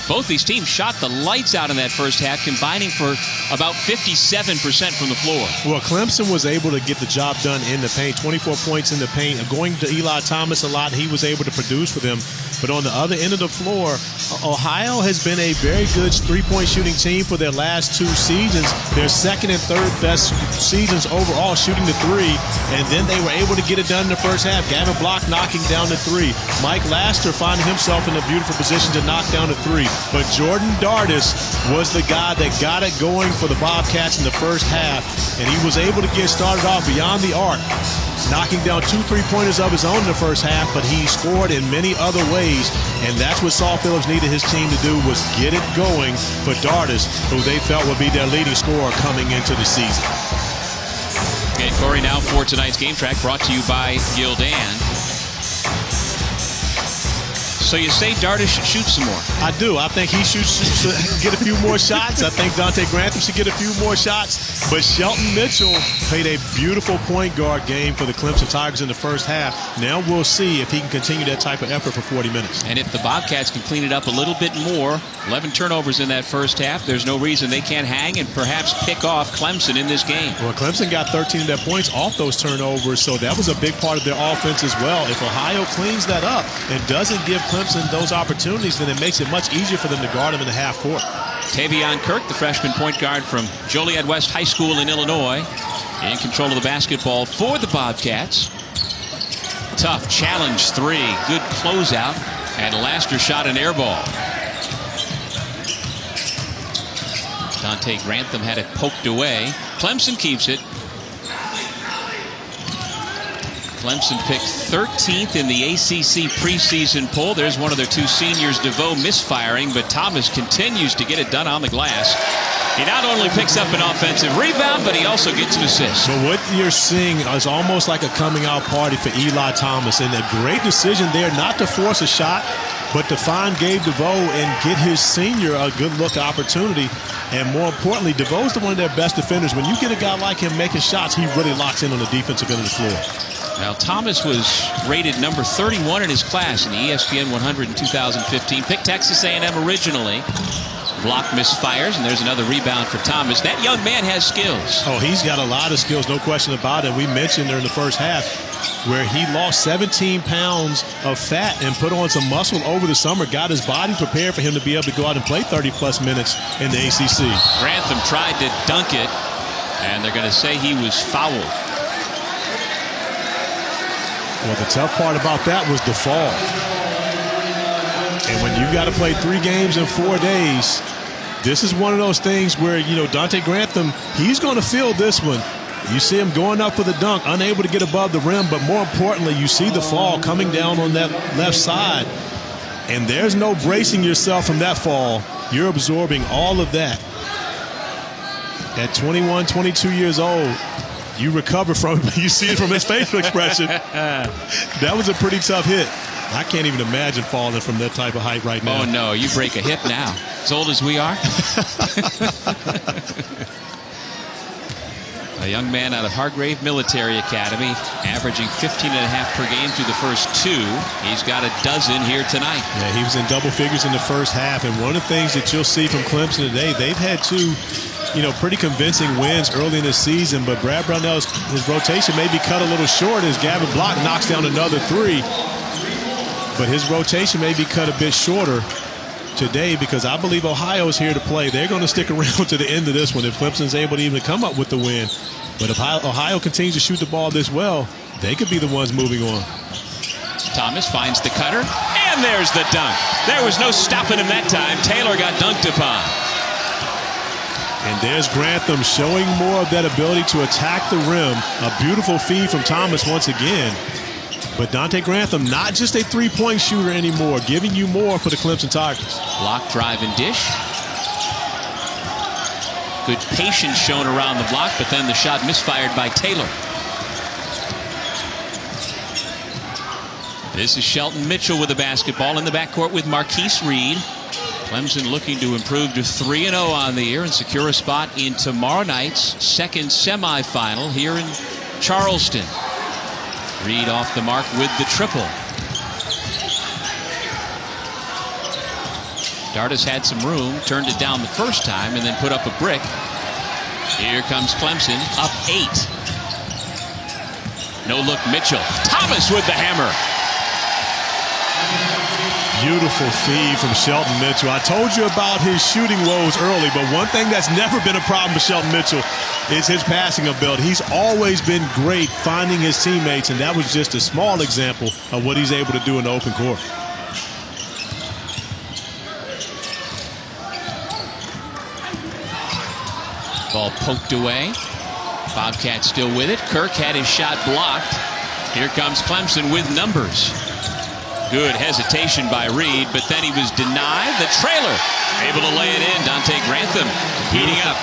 Both these teams shot the lights out in that first half, combining for about 57% from the floor. Well, Clemson was able to get the job done in the paint, 24 points in the paint. Going to Eli Thomas a lot, he was able to produce for them. But on the other end of the floor, Ohio has been a very good three-point shooting team for their last 2 seasons. Their second and third best seasons overall shooting the 3, and then they were able to get it done in the first half. Gavin Block knocking down the 3. Mike Laster finding himself in a beautiful position to knock down the 3. But Jordan Dardis was the guy that got it going for the Bobcats in the first half, and he was able to get started off beyond the arc, knocking down 2 3-pointers of his own in the first half, but he scored in many other ways, and that's what Saul Phillips needed his team to do, was get it going for Dardis, who they felt would be their leading scorer coming into the season. Okay, Corey, now for tonight's game track, brought to you by Gildan. So you say Dardis should shoot some more? I do. I think he should get a few more shots. I think Dante Grantham should get a few more shots. But Shelton Mitchell played a beautiful point guard game for the Clemson Tigers in the first half. Now we'll see if he can continue that type of effort for 40 minutes. And if the Bobcats can clean it up a little bit more, 11 turnovers in that first half, there's no reason they can't hang and perhaps pick off Clemson in this game. Well, Clemson got 13 of their points off those turnovers, so that was a big part of their offense as well. If Ohio cleans that up and doesn't give Clemson those opportunities, then it makes it much easier for them to guard them in the half court. Tavion Kirk, the freshman point guard from Joliet West High School in Illinois, in control of the basketball for the Bobcats. Tough challenge 3, good closeout, and Laster shot an air ball. Dante Grantham had it poked away. Clemson keeps it. Clemson picked 13th in the ACC preseason poll. There's one of their 2 seniors, DeVoe, misfiring, but Thomas continues to get it done on the glass. He not only picks up an offensive rebound, but he also gets an assist. But what you're seeing is almost like a coming out party for Eli Thomas, and a great decision there not to force a shot, but to find Gabe DeVoe and get his senior a good look opportunity. And more importantly, DeVoe's one of their best defenders. When you get a guy like him making shots, he really locks in on the defensive end of the floor. Now, Thomas was rated number 31 in his class in the ESPN 100 in 2015. Picked Texas A&M originally. Block misfires, and there's another rebound for Thomas. That young man has skills. Oh, he's got a lot of skills, no question about it. We mentioned during the first half where he lost 17 pounds of fat and put on some muscle over the summer, got his body prepared for him to be able to go out and play 30-plus minutes in the ACC. Grantham tried to dunk it, and they're going to say he was fouled. Well, the tough part about that was the fall. And when you got to play 3 games in 4 days, this is one of those things where, you know, Dante Grantham, he's going to feel this one. You see him going up for the dunk, unable to get above the rim, but more importantly, you see the fall coming down on that left side. And there's no bracing yourself from that fall. You're absorbing all of that. At 21, 22 years old, you recover from it. You see it from his facial expression. That was a pretty tough hit. I can't even imagine falling from that type of height right now. Oh, no. You break a hip now. As old as we are. A young man out of Hargrave Military Academy, averaging 15.5 per game through the first 2. He's got a dozen here tonight. Yeah, he was in double figures in the first half. And one of the things that you'll see from Clemson today, they've had 2 pretty convincing wins early in the season, but Brad Brownell's his rotation may be cut a little short as Gavin Block knocks down another 3. But his rotation may be cut a bit shorter today because I believe Ohio's here to play. They're going to stick around to the end of this one if Clemson's able to even come up with the win. But if Ohio continues to shoot the ball this well, they could be the ones moving on. Thomas finds the cutter, and there's the dunk. There was no stopping him that time. Taylor got dunked upon. And there's Grantham showing more of that ability to attack the rim. A beautiful feed from Thomas once again. But Dante Grantham, not just a 3-point shooter anymore, giving you more for the Clemson Tigers. Block, drive, and dish. Good patience shown around the block, but then the shot misfired by Taylor. This is Shelton Mitchell with the basketball in the backcourt with Marquise Reed. Clemson looking to improve to 3-0 on the year and secure a spot in tomorrow night's second semifinal here in Charleston. Reed off the mark with the triple. Dartis had some room, turned it down the first time, and then put up a brick. Here comes Clemson, up 8. No-look Mitchell. Thomas with the hammer. Beautiful feed from Shelton Mitchell. I told you about his shooting woes early, but one thing that's never been a problem with Shelton Mitchell is his passing ability. He's always been great finding his teammates, and that was just a small example of what he's able to do in the open court. Ball poked away. Bobcat still with it. Kirk had his shot blocked. Here comes Clemson with numbers. Good hesitation by Reed, but then he was denied. The trailer able to lay it in. Dante Grantham heating up.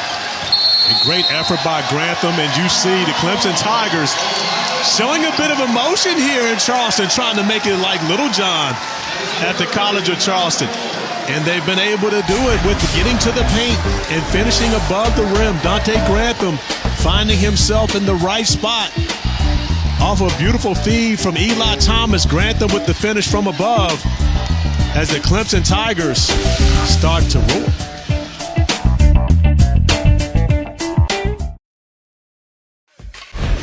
A great effort by Grantham, and you see the Clemson Tigers showing a bit of emotion here in Charleston, trying to make it like Little John at the College of Charleston. And they've been able to do it with getting to the paint and finishing above the rim. Dante Grantham finding himself in the right spot. Off a beautiful feed from Eli Thomas. Grantham with the finish from above as the Clemson Tigers start to roar.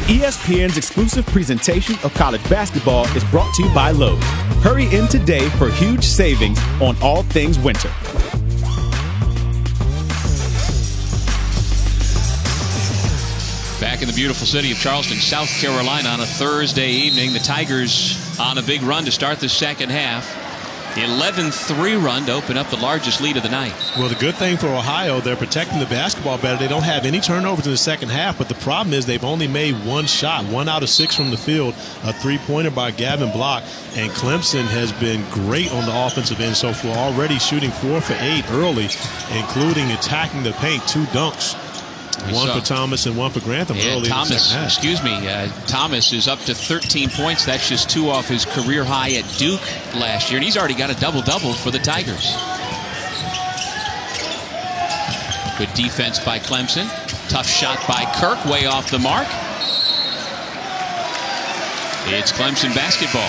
ESPN's exclusive presentation of college basketball is brought to you by Lowe's. Hurry in today for huge savings on all things winter. Back in the beautiful city of Charleston, South Carolina on a Thursday evening. The Tigers on a big run to start the second half. The 11-3 run to open up the largest lead of the night. Well, the good thing for Ohio, they're protecting the basketball better. They don't have any turnovers in the second half, but the problem is they've only made one shot, 1 out of 6 from the field, a three-pointer by Gavin Block. And Clemson has been great on the offensive end so far, already shooting 4 for 8 early, including attacking the paint, 2 dunks. One for Thomas and one for Grantham early in the second half. Thomas is up to 13 points. That's just 2 off his career high at Duke last year, and he's already got a double-double for the Tigers. Good defense by Clemson. Tough shot by Kirk, way off the mark. It's Clemson basketball.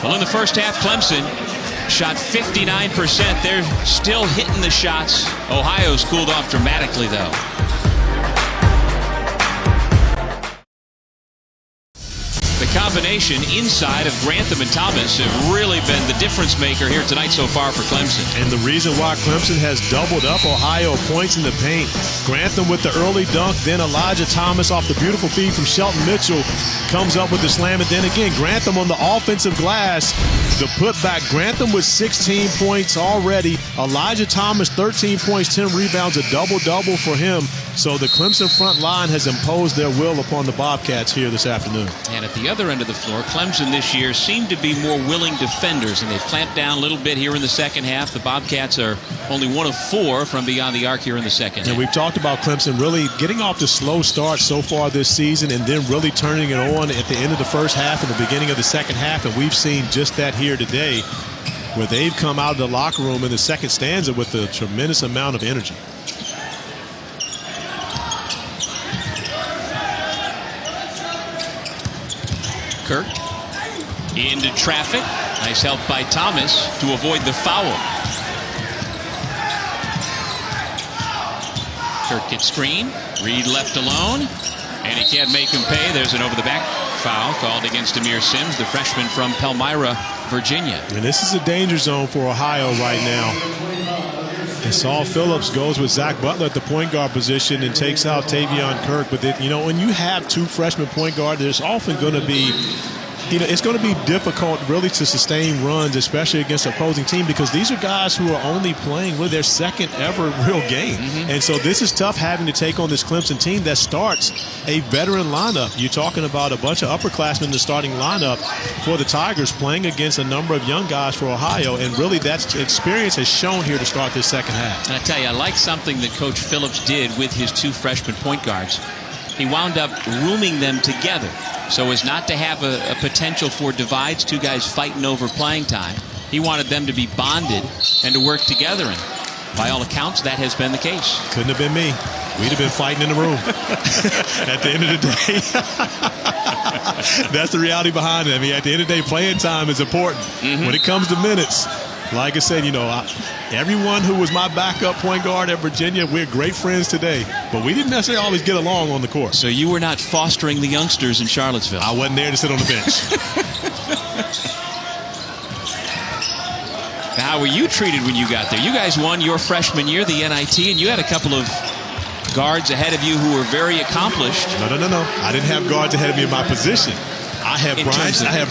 Well, in the first half, Clemson shot 59%. They're still hitting the shots. Ohio's cooled off dramatically, though. The combination inside of Grantham and Thomas have really been the difference maker here tonight so far for Clemson. And the reason why Clemson has doubled up Ohio points in the paint. Grantham with the early dunk, then Elijah Thomas off the beautiful feed from Shelton Mitchell comes up with the slam, and then again Grantham on the offensive glass. The putback, Grantham with 16 points already. Elijah Thomas 13 points, 10 rebounds, a double-double for him. So the Clemson front line has imposed their will upon the Bobcats here this afternoon. And at the other end of the floor, Clemson this year seemed to be more willing defenders, and they've clamped down a little bit here in the second half. The Bobcats are only 1 of 4 from beyond the arc here in the second half. And we've talked about Clemson really getting off the slow start so far this season and then really turning it on at the end of the first half and the beginning of the second half, and we've seen just that here today, where they've come out of the locker room in the second stanza with a tremendous amount of energy. Kirk into traffic. Nice help by Thomas to avoid the foul. Kirk gets screen. Reed left alone, and he can't make him pay. There's an over-the-back foul called against Amir Sims, the freshman from Palmyra, Virginia. And this is a danger zone for Ohio right now. And Saul Phillips goes with Zach Butler at the point guard position and takes out Tavion Kirk. But, when you have 2 freshman point guards, there's often going to be, it's going to be difficult really to sustain runs, especially against an opposing team, because these are guys who are only playing with their second ever real game. And so this is tough having to take on this Clemson team that starts a veteran lineup. You're talking about a bunch of upperclassmen in the starting lineup for the Tigers playing against a number of young guys for Ohio. And really that experience has shown here to start this second half. And I tell you, I like something that Coach Phillips did with his 2 freshman point guards. He wound up rooming them together so as not to have a potential for divides, 2 guys fighting over playing time. He wanted them to be bonded and to work together. And By all accounts, that has been the case. Couldn't have been me. We'd have been fighting in the room. At the end of the day, that's the reality behind it. I mean, at the end of the day, playing time is important. When it comes to minutes, like I said, everyone who was my backup point guard at Virginia, we're great friends today. But we didn't necessarily always get along on the court. So you were not fostering the youngsters in Charlottesville? I wasn't there to sit on the bench. How were you treated when you got there? You guys won your freshman year, the NIT, and you had a couple of guards ahead of you who were very accomplished. No. I didn't have guards ahead of me in my position. I have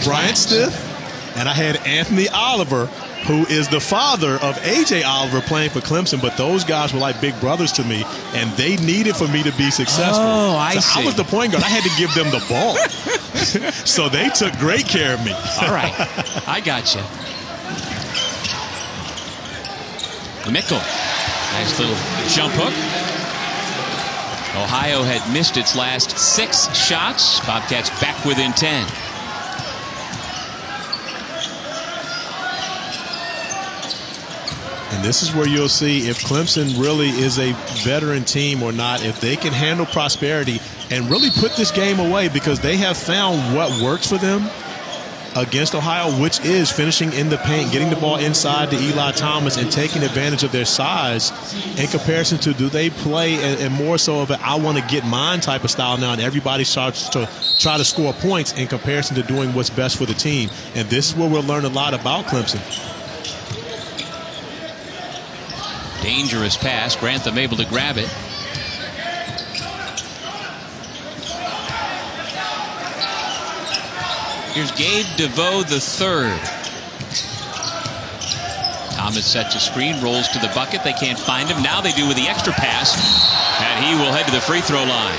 Brian Stiff, and I had Anthony Oliver, who is the father of A.J. Oliver playing for Clemson. But those guys were like big brothers to me, and they needed for me to be successful. Oh, I see. I was the point guard. I had to give them the ball. So they took great care of me. All right. I got you. Mickle. Nice little jump hook. Ohio had missed its last 6 shots. Bobcats back within 10. And this is where you'll see if Clemson really is a veteran team or not, if they can handle prosperity and really put this game away, because they have found what works for them against Ohio, which is finishing in the paint, getting the ball inside to Eli Thomas and taking advantage of their size in comparison to do they play and more so of an I want to get mine type of style now, and everybody starts to try to score points in comparison to doing what's best for the team. And this is where we'll learn a lot about Clemson. Dangerous pass. Grantham able to grab it. Here's Gabe DeVoe III. Thomas sets a screen, rolls to the bucket. They can't find him. Now they do with the extra pass, and he will head to the free throw line.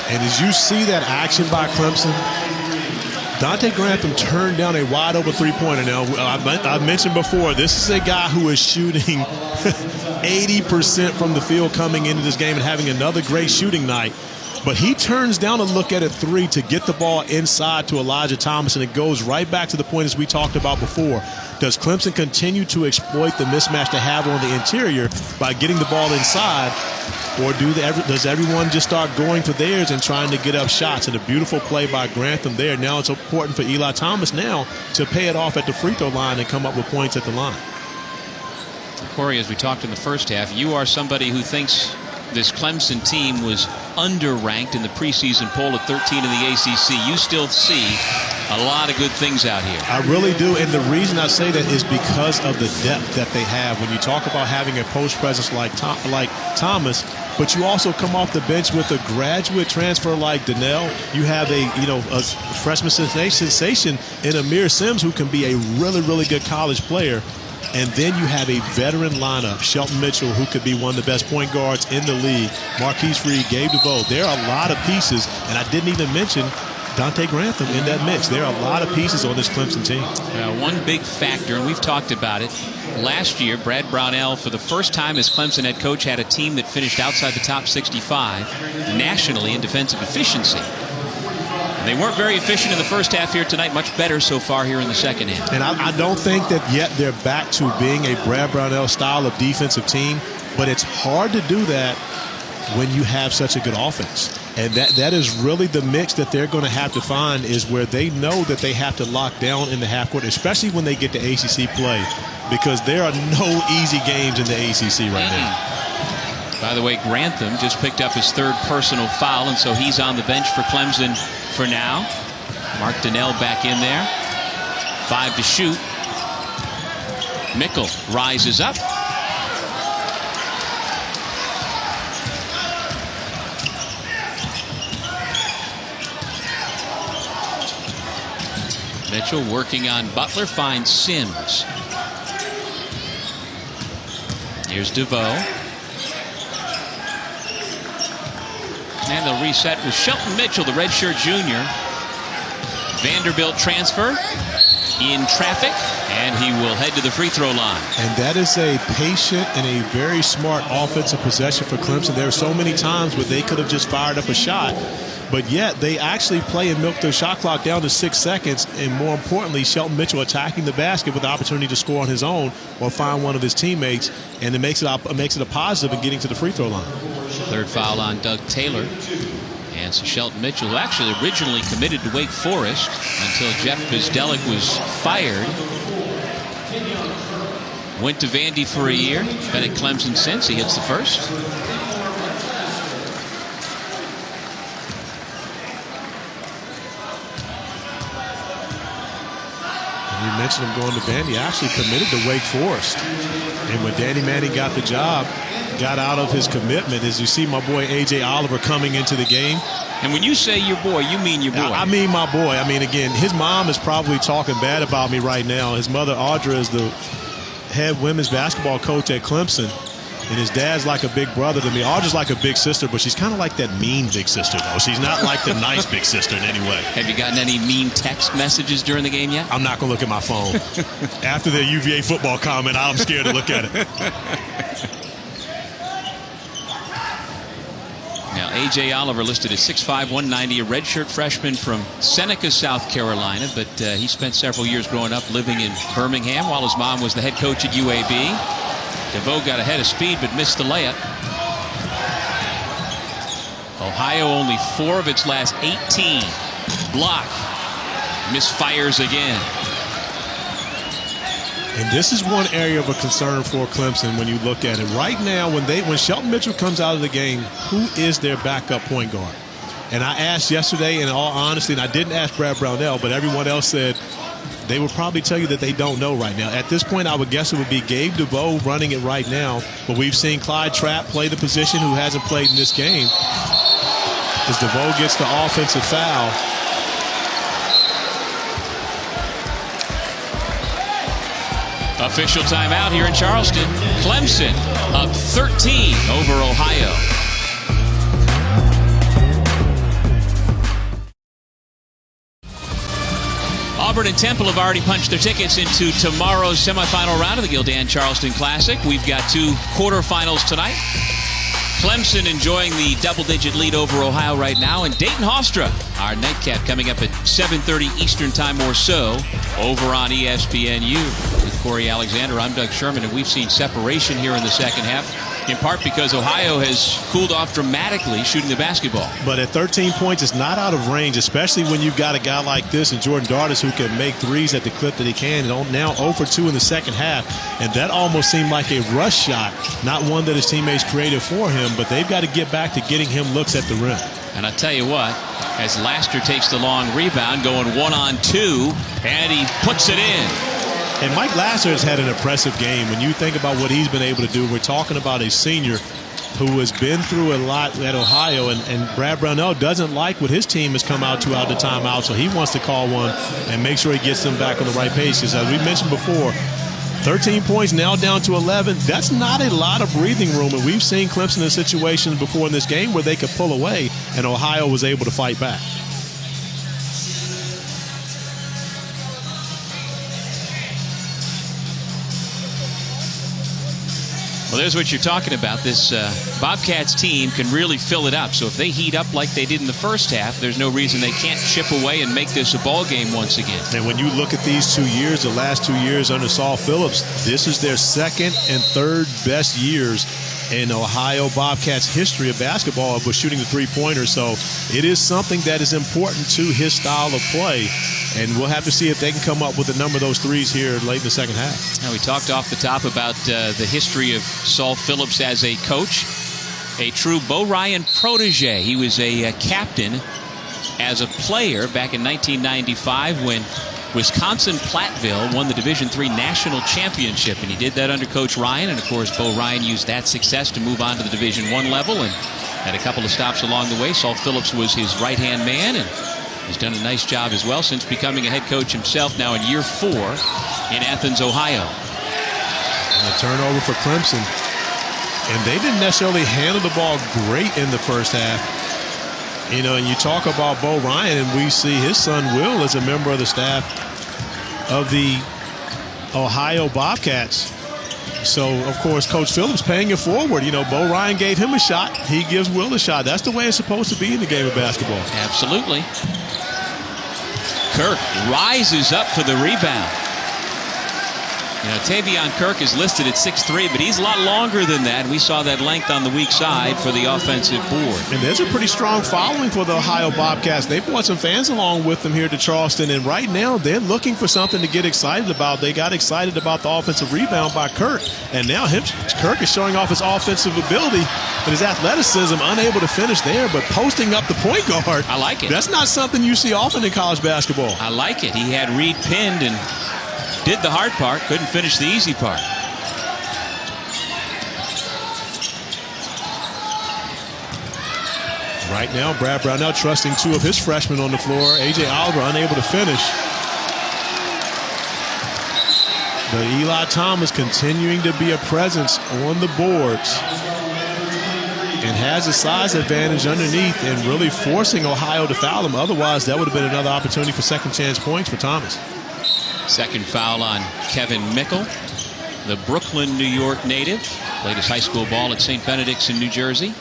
And as you see that action by Clemson, Dante Grantham turned down a wide open three-pointer. Now, I mentioned before, this is a guy who is shooting 80% from the field coming into this game and having another great shooting night. But he turns down a look at a three to get the ball inside to Elijah Thomas, and it goes right back to the point as we talked about before. Does Clemson continue to exploit the mismatch they have on the interior by getting the ball inside, or does everyone just start going for theirs and trying to get up shots? And a beautiful play by Grantham there. Now it's important for Eli Thomas now to pay it off at the free throw line and come up with points at the line. Corey, as we talked in the first half, you are somebody who thinks this Clemson team was underranked in the preseason poll at 13 in the ACC. You still see a lot of good things out here. I really do, and the reason I say that is because of the depth that they have. When you talk about having a post presence like Thomas, but you also come off the bench with a graduate transfer like Donnell. You have a freshman sensation in Amir Sims, who can be a really, really good college player. And then you have a veteran lineup, Shelton Mitchell, who could be one of the best point guards in the league, Marquise Reed, Gabe DeVoe. There are a lot of pieces, and I didn't even mention Dante Grantham in that mix. There are a lot of pieces on this Clemson team. One big factor, and we've talked about it, last year, Brad Brownell, for the first time as Clemson head coach, had a team that finished outside the top 65 nationally in defensive efficiency. They weren't very efficient in the first half here tonight. Much better so far here in the second half. And I don't think that yet they're back to being a Brad Brownell style of defensive team, but it's hard to do that when you have such a good offense. And that is really the mix that they're going to have to find, is where they know that they have to lock down in the half court, especially when they get to ACC play, because there are no easy games in the ACC right now. By the way, Grantham just picked up his 3rd personal foul, and so he's on the bench for Clemson for now. Mark Donnell back in there. 5 to shoot. Mickle rises up. Mitchell working on Butler, finds Sims. Here's DeVoe. And they'll reset with Shelton Mitchell, the redshirt junior. Vanderbilt transfer in traffic, and he will head to the free throw line. And that is a patient and a very smart offensive possession for Clemson. There are so many times where they could have just fired up a shot, but yet they actually play and milk their shot clock down to 6 seconds, and more importantly, Shelton Mitchell attacking the basket with the opportunity to score on his own or find one of his teammates, and it makes it a positive in getting to the free throw line. Third foul on Doug Taylor. And so Shelton Mitchell, who actually originally committed to Wake Forest until Jeff Pizdelic was fired, went to Vandy for a year, been at Clemson since. He hits the first. And you mentioned him going to Vandy. Actually committed to Wake Forest. And when Danny Manning got the job, got out of his commitment, as you see my boy A.J. Oliver coming into the game. And when you say your boy, you mean your boy. I mean my boy. I mean, again, his mom is probably talking bad about me right now. His mother, Audra, is the head women's basketball coach at Clemson. And his dad's like a big brother to me. Audra's like a big sister, but she's kind of like that mean big sister, though. She's not like the nice big sister in any way. Have you gotten any mean text messages during the game yet? I'm not going to look at my phone. After the UVA football comment, I'm scared to look at it. Now, A.J. Oliver listed as 6'5", 190, a redshirt freshman from Seneca, South Carolina, but he spent several years growing up living in Birmingham while his mom was the head coach at UAB. DeVoe got ahead of speed but missed the layup. Ohio only 4 of its last 18. Block. Misfires again. And this is one area of a concern for Clemson when you look at it. Right now, when Shelton Mitchell comes out of the game, who is their backup point guard? And I asked yesterday, in all honesty, and I didn't ask Brad Brownell, but everyone else said they would probably tell you that they don't know right now. At this point, I would guess it would be Gabe DeVoe running it right now. But we've seen Clyde Trapp play the position, who hasn't played in this game, as DeVoe gets the offensive foul. Official timeout here in Charleston. Clemson up 13 over Ohio. Auburn and Temple have already punched their tickets into tomorrow's semifinal round of the Gildan Charleston Classic. We've got 2 quarterfinals tonight. Clemson enjoying the double-digit lead over Ohio right now, and Dayton Hofstra, our nightcap, coming up at 7:30 Eastern Time or so over on ESPNU. With Corey Alexander, I'm Doug Sherman, and we've seen separation here in the second half, in part because Ohio has cooled off dramatically shooting the basketball. But at 13 points, it's not out of range, especially when you've got a guy like this and Jordan Dartis who can make threes at the clip that he can. And now 0 for 2 in the second half. And that almost seemed like a rush shot, not one that his teammates created for him, but they've got to get back to getting him looks at the rim. And I tell you what, as Laster takes the long rebound, going 1-on-2, and he puts it in. And Mike Laster has had an impressive game. When you think about what he's been able to do, we're talking about a senior who has been through a lot at Ohio, and Brad Brownell doesn't like what his team has come out to out the timeout, so he wants to call one and make sure he gets them back on the right pace. Because as we mentioned before, 13 points, now down to 11. That's not a lot of breathing room, and we've seen Clemson in situations before in this game where they could pull away, and Ohio was able to fight back. Well, there's what you're talking about. This Bobcats team can really fill it up. So if they heat up like they did in the first half, there's no reason they can't chip away and make this a ball game once again. And when you look at these 2 years, the last 2 years under Saul Phillips, this is their second and third best years in Ohio Bobcats history of basketball was shooting the three-pointer. So it is something that is important to his style of play. And we'll have to see if they can come up with a number of those threes here late in the second half. Now, we talked off the top about the history of Saul Phillips as a coach, a true Bo Ryan protege. He was a captain as a player back in 1995 when Wisconsin-Platteville won the Division III National Championship, and he did that under Coach Ryan. And, of course, Bo Ryan used that success to move on to the Division I level and had a couple of stops along the way. Saul Phillips was his right-hand man, and he's done a nice job as well since becoming a head coach himself now in year 4 in Athens, Ohio. And a turnover for Clemson. And they didn't necessarily handle the ball great in the first half. You know, and you talk about Bo Ryan, and we see his son Will as a member of the staff of the Ohio Bobcats. So, of course, Coach Phillips paying it forward. You know, Bo Ryan gave him a shot. He gives Will a shot. That's the way it's supposed to be in the game of basketball. Absolutely. Kirk rises up for the rebound. You know, Tavion Kirk is listed at 6'3", but he's a lot longer than that. We saw that length on the weak side for the offensive board. And there's a pretty strong following for the Ohio Bobcats. They brought some fans along with them here to Charleston, and right now they're looking for something to get excited about. They got excited about the offensive rebound by Kirk, and now Kirk is showing off his offensive ability and his athleticism, unable to finish there, but posting up the point guard. I like it. That's not something you see often in college basketball. I like it. He had Reed pinned and did the hard part, couldn't finish the easy part. Right now, Brad Brownell trusting two of his freshmen on the floor. A.J. Oliver unable to finish. But Eli Thomas continuing to be a presence on the boards and has a size advantage underneath and really forcing Ohio to foul him. Otherwise, that would have been another opportunity for second chance points for Thomas. Second foul on Kevin Mickle, the Brooklyn, New York native. Played his high school ball at St. Benedict's in New Jersey.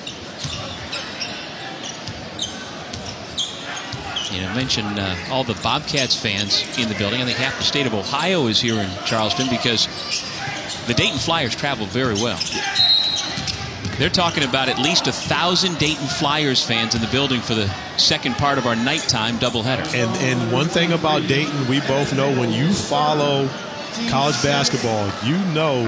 You know, mentioned all the Bobcats fans in the building. I think half the state of Ohio is here in Charleston because the Dayton Flyers travel very well. They're talking about at least 1,000 Dayton Flyers fans in the building for the second part of our nighttime doubleheader. And one thing about Dayton, we both know when you follow college basketball, you know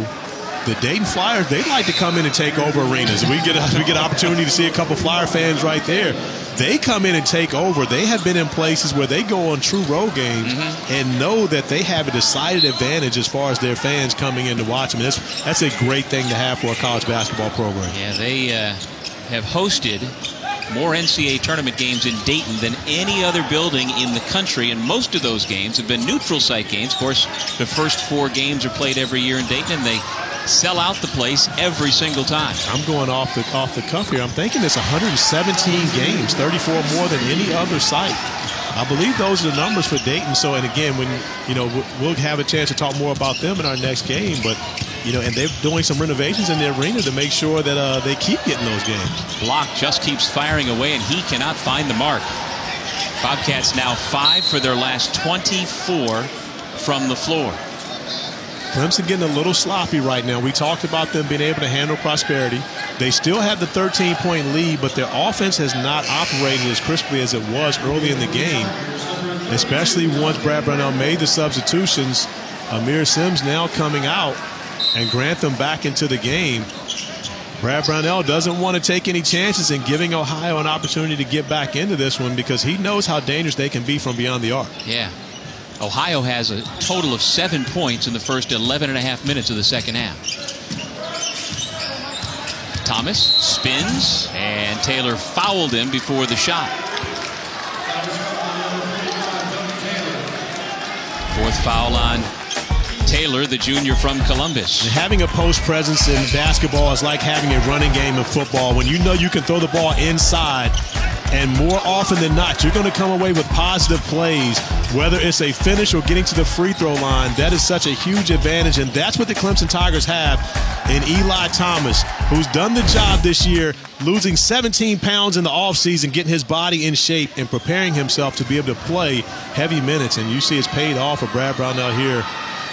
the Dayton Flyers, they like to come in and take over arenas. We get an opportunity to see a couple Flyer fans right there. They come in and take over. They have been in places where they go on true road games and know that they have a decided advantage as far as their fans coming in to watch them. That's a great thing to have for a college basketball program. Yeah, they have hosted more NCAA tournament games in Dayton than any other building in the country, and most of those games have been neutral site games. Of course, the first 4 games are played every year in Dayton, and they sell out the place every single time. I'm going off the cuff here. I'm thinking it's 117 games, 34 more than any other site. I believe those are the numbers for Dayton. So, and again, when we'll have a chance to talk more about them in our next game, but and they're doing some renovations in the arena to make sure that they keep getting those games. Block just keeps firing away, and he cannot find the mark. Bobcats now 5 for their last 24 from the floor. Clemson getting a little sloppy right now. We talked about them being able to handle Prosperity. They still have the 13-point lead, but their offense has not operated as crisply as it was early in the game, especially once Brad Brownell made the substitutions. Amir Sims now coming out and Grantham back into the game. Brad Brownell doesn't want to take any chances in giving Ohio an opportunity to get back into this one because he knows how dangerous they can be from beyond the arc. Yeah. Ohio has a total of 7 points in the first 11.5 minutes of the second half. Thomas spins, and Taylor fouled him before the shot. Fourth foul on Taylor, the junior from Columbus. And having a post presence in basketball is like having a running game in football. When you know you can throw the ball inside, and more often than not, you're going to come away with positive plays, whether it's a finish or getting to the free throw line. That is such a huge advantage, and that's what the Clemson Tigers have in Eli Thomas, who's done the job this year, losing 17 pounds in the offseason, getting his body in shape and preparing himself to be able to play heavy minutes. And you see it's paid off for Brad Brownell here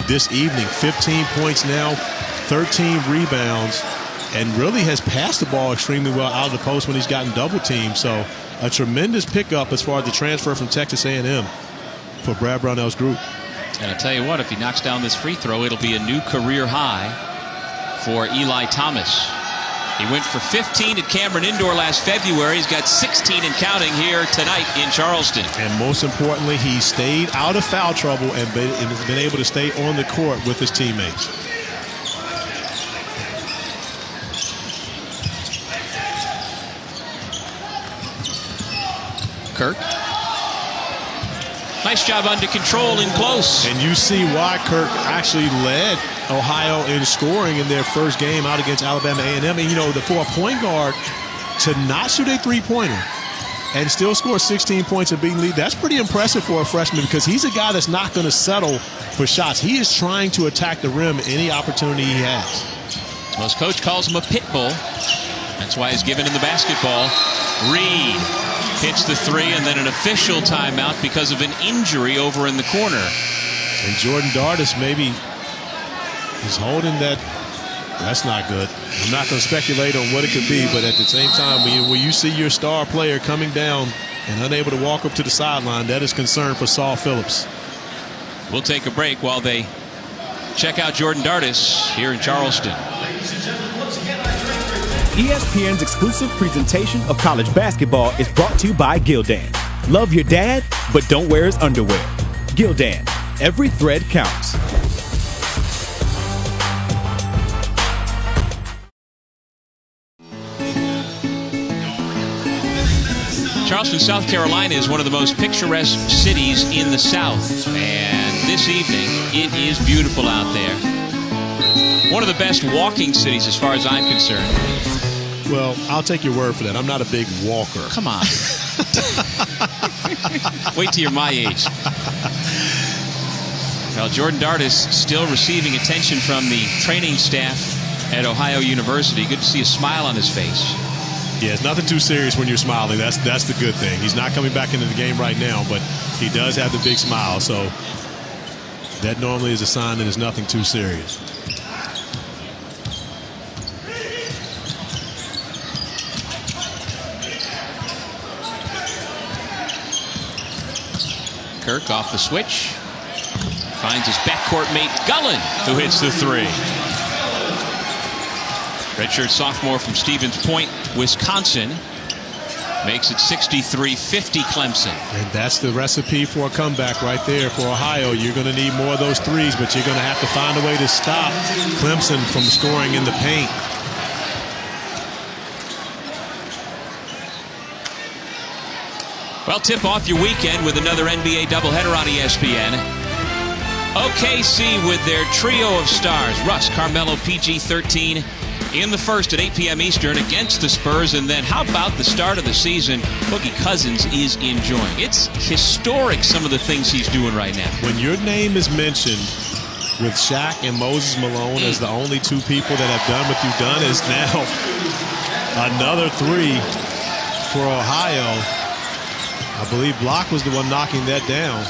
this evening. 15 points now, 13 rebounds, and really has passed the ball extremely well out of the post when he's gotten double teamed. So a tremendous pickup as far as the transfer from Texas A&M for Brad Brownell's group. And I'll tell you what, if he knocks down this free throw, it'll be a new career high for Eli Thomas. He went for 15 at Cameron Indoor last February. He's got 16 and counting here tonight in Charleston. And most importantly, he stayed out of foul trouble and been able to stay on the court with his teammates. Kirk. Nice job under control and close. And you see why Kirk actually led Ohio in scoring in their first game out against Alabama A&M. And, for a point guard to not shoot a three-pointer and still score 16 points and beat lead. That's pretty impressive for a freshman because he's a guy that's not going to settle for shots. He is trying to attack the rim any opportunity he has. Well, his coach calls him a pit bull. That's why he's given him the basketball. Reed hits the three, and then an official timeout because of an injury over in the corner. And Jordan Dardis maybe is holding that. That's not good. I'm not going to speculate on what it could be, but at the same time, when you see your star player coming down and unable to walk up to the sideline, that is concern for Saul Phillips. We'll take a break while they check out Jordan Dardis here in Charleston. ESPN's exclusive presentation of college basketball is brought to you by Gildan. Love your dad, but don't wear his underwear. Gildan, every thread counts. Charleston, South Carolina is one of the most picturesque cities in the South. And this evening, it is beautiful out there. One of the best walking cities as far as I'm concerned. Well, I'll take your word for that. I'm not a big walker. Come on. Wait till you're my age. Well, Jordan Dardis still receiving attention from the training staff at Ohio University. Good to see a smile on his face. Yeah, it's nothing too serious when you're smiling. That's the good thing. He's not coming back into the game right now, but he does have the big smile. So that normally is a sign that it's nothing too serious. Kirk off the switch. Finds his backcourt mate Gullen, who hits the three. Redshirt sophomore from Stevens Point, Wisconsin, makes it 63-50 Clemson. And that's the recipe for a comeback right there for Ohio. You're going to need more of those threes, but you're going to have to find a way to stop Clemson from scoring in the paint. Well, tip off your weekend with another NBA doubleheader on ESPN. OKC with their trio of stars, Russ, Carmelo, PG-13 in the first at 8 p.m. Eastern against the Spurs. And then how about the start of the season? Boogie Cousins is enjoying. It's historic, some of the things he's doing right now. When your name is mentioned with Shaq and Moses Malone as the only two people that have done what you've done, is now another three for Ohio. I believe Block was the one knocking that down.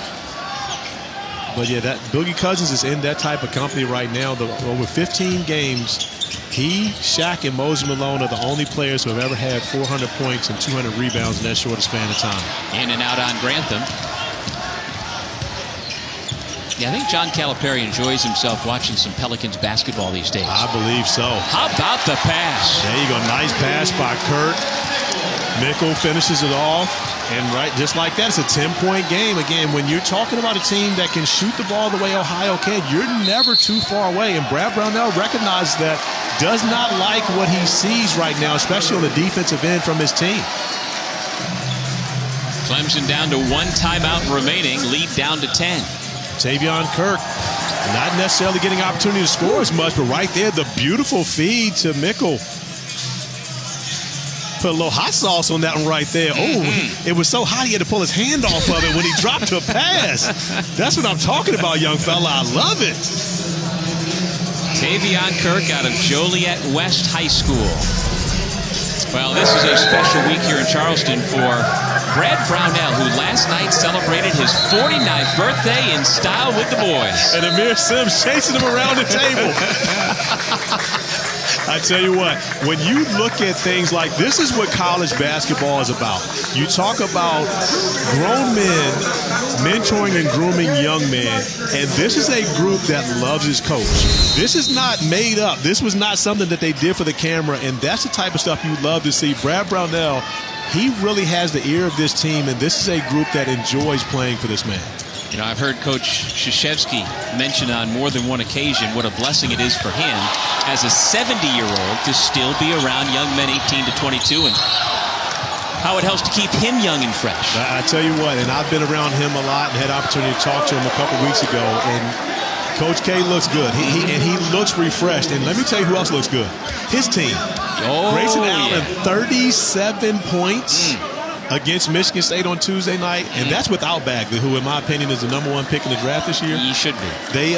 But yeah, that Boogie Cousins is in that type of company right now. Over 15 games, he, Shaq, and Moses Malone are the only players who have ever had 400 points and 200 rebounds in that short span of time. In and out on Grantham. Yeah, I think John Calipari enjoys himself watching some Pelicans basketball these days. I believe so. How about the pass? There you go. Nice pass by Kurt. Mickle finishes it off. And right, just like that, it's a 10-point game. Again, when you're talking about a team that can shoot the ball the way Ohio can, you're never too far away. And Brad Brownell recognizes that, does not like what he sees right now, especially on the defensive end from his team. Clemson down to one timeout remaining, lead down to 10. Tavion Kirk, not necessarily getting opportunity to score as much, but right there, the beautiful feed to Mickle. Put a little hot sauce on that one right there. Oh, it was so hot he had to pull his hand off of it when he dropped to a pass. That's what I'm talking about, young fella. I love it. Tavion Kirk out of Joliet West High School. Well, this is a special week here in Charleston for Brad Brownell, who last night celebrated his 49th birthday in style with the boys. And Amir Sims chasing him around the table. I tell you what, when you look at things like this, is what college basketball is about. You talk about grown men mentoring and grooming young men, and this is a group that loves his coach. This is not made up. This was not something that they did for the camera, and that's the type of stuff you love to see. Brad Brownell, he really has the ear of this team, and this is a group that enjoys playing for this man. You know, I've heard Coach Krzyzewski mention on more than one occasion what a blessing it is for him as a 70-year-old to still be around young men 18 to 22 and how it helps to keep him young and fresh. I tell you what, and I've been around him a lot and had the opportunity to talk to him a couple weeks ago, and Coach K looks good. He looks refreshed. And let me tell you who else looks good. His team. Grayson Allen, 37 points. against Michigan State on Tuesday night, and that's without Bagley, who, in my opinion, is the #1 pick in the draft this year. He should be.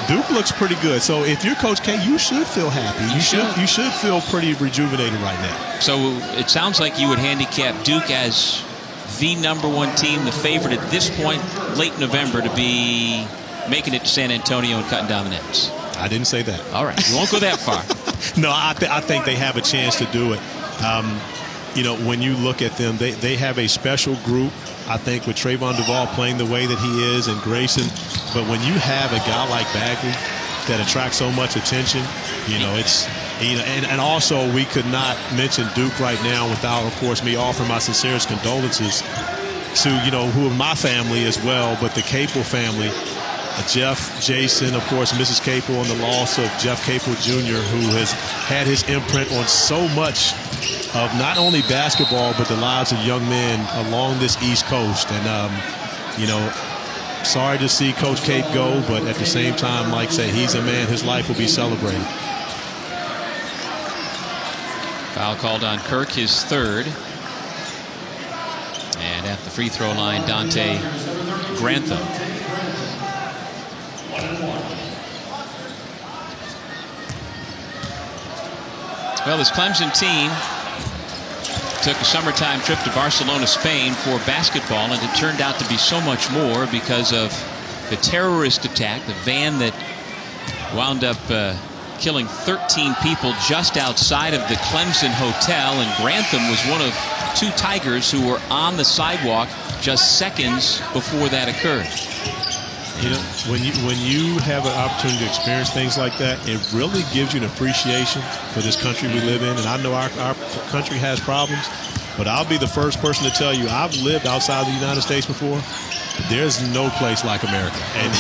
Duke looks pretty good. So if you're Coach K, you should feel happy. You should feel pretty rejuvenated right now. So it sounds like you would handicap Duke as the #1 team, the favorite at this point, late November, to be making it to San Antonio and cutting down the nets. I didn't say that. All right. You won't go that far. No, I think they have a chance to do it. When you look at them, they have a special group, I think, with Trayvon Duvall playing the way that he is and Grayson. But when you have a guy like Bagley that attracts so much attention, and also we could not mention Duke right now without, of course, me offering my sincerest condolences to, who are my family as well, but the Capel family. Jeff, Jason, of course, Mrs. Capel, and the loss of Jeff Capel Jr., who has had his imprint on so much of not only basketball, but the lives of young men along this East Coast. And, sorry to see Coach Cape go, but at the same time, like I say, he's a man. His life will be celebrated. Foul called on Kirk, his third. And at the free throw line, Dante Grantham. Well, this Clemson team took a summertime trip to Barcelona, Spain for basketball, and it turned out to be so much more because of the terrorist attack, the van that wound up killing 13 people just outside of the Clemson hotel. And Grantham was one of 2 Tigers who were on the sidewalk just seconds before that occurred. When you have an opportunity to experience things like that, it really gives you an appreciation for this country we live in. And I know our country has problems, but I'll be the first person to tell you I've lived outside the United States before. There's no place like America. And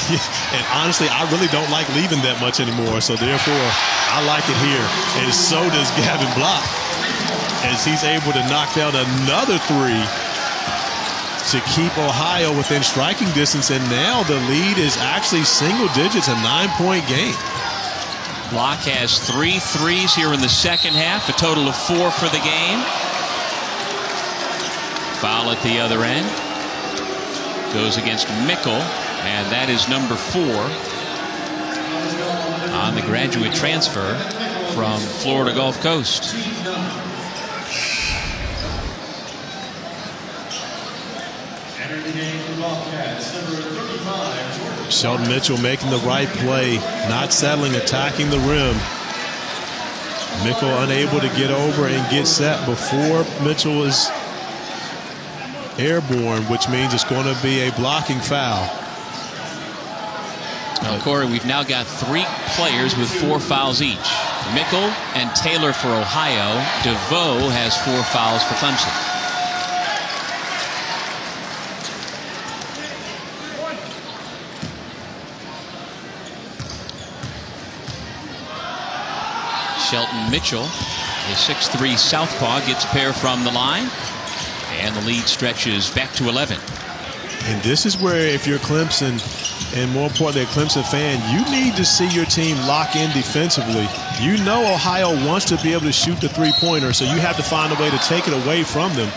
honestly, I really don't like leaving that much anymore. So therefore, I like it here. And so does Gavin Block, as he's able to knock down another 3 to keep Ohio within striking distance, and now the lead is actually single digits, a 9-point game. Block has 3 threes here in the second half, a total of 4 for the game. Foul at the other end. Goes against Mickle, and that is number 4 on the graduate transfer from Florida Gulf Coast. Shelton Mitchell making the right play, not settling, attacking the rim. Mickle unable to get over and get set before Mitchell is airborne, which means it's going to be a blocking foul. Now, Corey, we've now got 3 players with 4 fouls each. Mickle and Taylor for Ohio. DeVoe has 4 fouls for Clemson. Shelton Mitchell, a 6'3" southpaw, gets a pair from the line, and the lead stretches back to 11. And this is where, if you're Clemson, and more importantly a Clemson fan, you need to see your team lock in defensively. You know Ohio wants to be able to shoot the 3-pointer, so you have to find a way to take it away from them.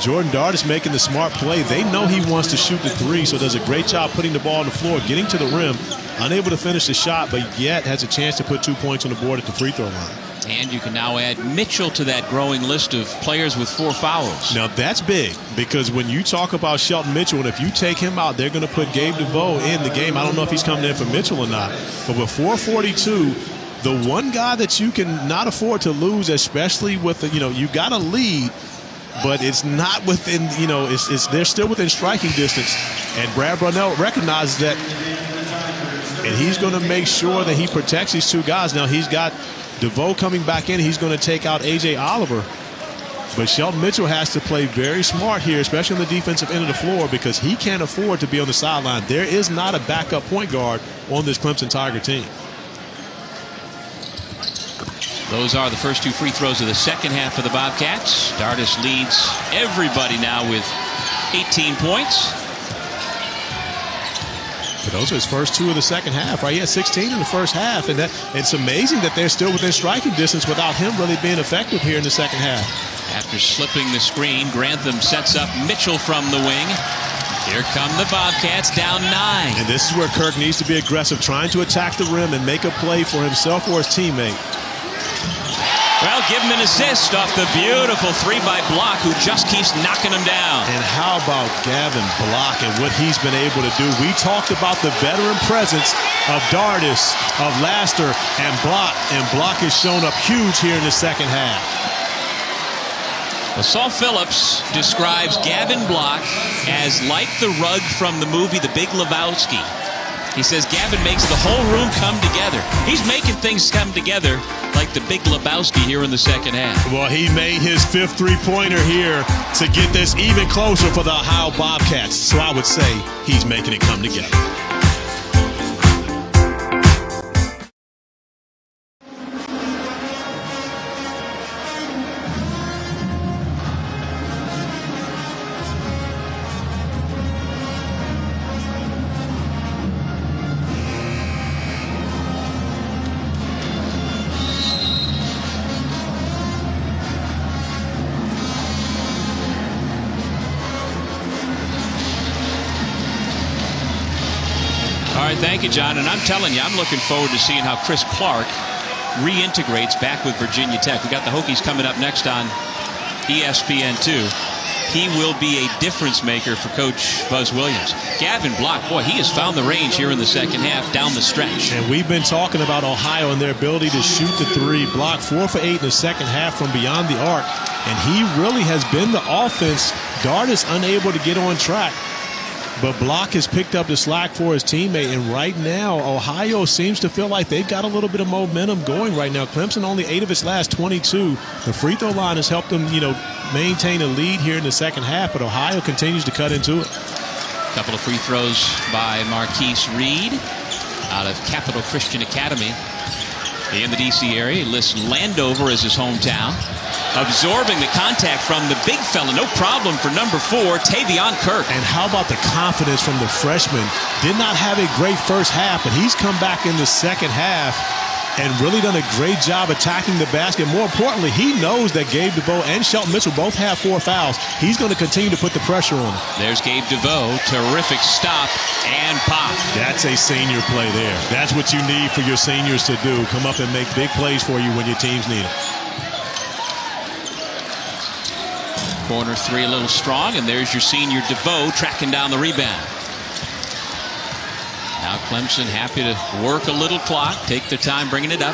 Jordan Dart is making the smart play. They know he wants to shoot the 3, so does a great job putting the ball on the floor, getting to the rim, unable to finish the shot, but yet has a chance to put 2 points on the board at the free throw line. And you can now add Mitchell to that growing list of players with 4 fouls. Now that's big, because when you talk about Shelton Mitchell, and if you take him out, they're going to put Gabe DeVoe in the game. I don't know if he's coming in for Mitchell or not, but with 4:42, the one guy that you can not afford to lose, especially with the, you got a lead, but it's not within, they're still within striking distance. And Brad Brownell recognizes that, and he's going to make sure that he protects these 2 guys. Now he's got DeVoe coming back in. He's going to take out A.J. Oliver. But Shelton Mitchell has to play very smart here, especially on the defensive end of the floor, because he can't afford to be on the sideline. There is not a backup point guard on this Clemson Tiger team. Those are the first 2 free throws of the second half of the Bobcats. Dardis leads everybody now with 18 points. But those are his first 2 of the second half, right? He had 16 in the first half, and it's amazing that they're still within striking distance without him really being effective here in the second half. After slipping the screen, Grantham sets up Mitchell from the wing. Here come the Bobcats, down 9. And this is where Kirk needs to be aggressive, trying to attack the rim and make a play for himself or his teammate. Well, give him an assist off the beautiful 3 by Block, who just keeps knocking him down. And how about Gavin Block and what he's been able to do? We talked about the veteran presence of Dardis, of Laster, and Block has shown up huge here in the second half. Well, Saul Phillips describes Gavin Block as like the rug from the movie The Big Lebowski. He says Gavin makes the whole room come together. He's making things come together like the Big Lebowski here in the second half. Well, he made his 5th three-pointer here to get this even closer for the Ohio Bobcats. So I would say he's making it come together. All right, thank you, John. And I'm telling you, I'm looking forward to seeing how Chris Clark reintegrates back with Virginia Tech. We got the Hokies coming up next on ESPN2. He will be a difference maker for Coach Buzz Williams. Gavin Block, boy, he has found the range here in the second half down the stretch. And we've been talking about Ohio and their ability to shoot the 3. Block 4 for 8 in the second half from beyond the arc. And he really has been the offense. Dart is unable to get on track. But Block has picked up the slack for his teammate, and right now Ohio seems to feel like they've got a little bit of momentum going right now. Clemson only 8 of its last 22. The free throw line has helped them, maintain a lead here in the second half, but Ohio continues to cut into it. A couple of free throws by Marquise Reed out of Capital Christian Academy in the D.C. area. He lists Landover as his hometown. Absorbing the contact from the big fella. No problem for number 4, Tavion Kirk. And how about the confidence from the freshman? Did not have a great first half, but he's come back in the second half and really done a great job attacking the basket. More importantly, he knows that Gabe DeVoe and Shelton Mitchell both have 4 fouls. He's going to continue to put the pressure on them. There's Gabe DeVoe. Terrific stop and pop. That's a senior play there. That's what you need for your seniors to do. Come up and make big plays for you when your teams need it. Corner 3 a little strong, and there's your senior DeVoe tracking down the rebound. Now Clemson happy to work a little clock, take their time bringing it up.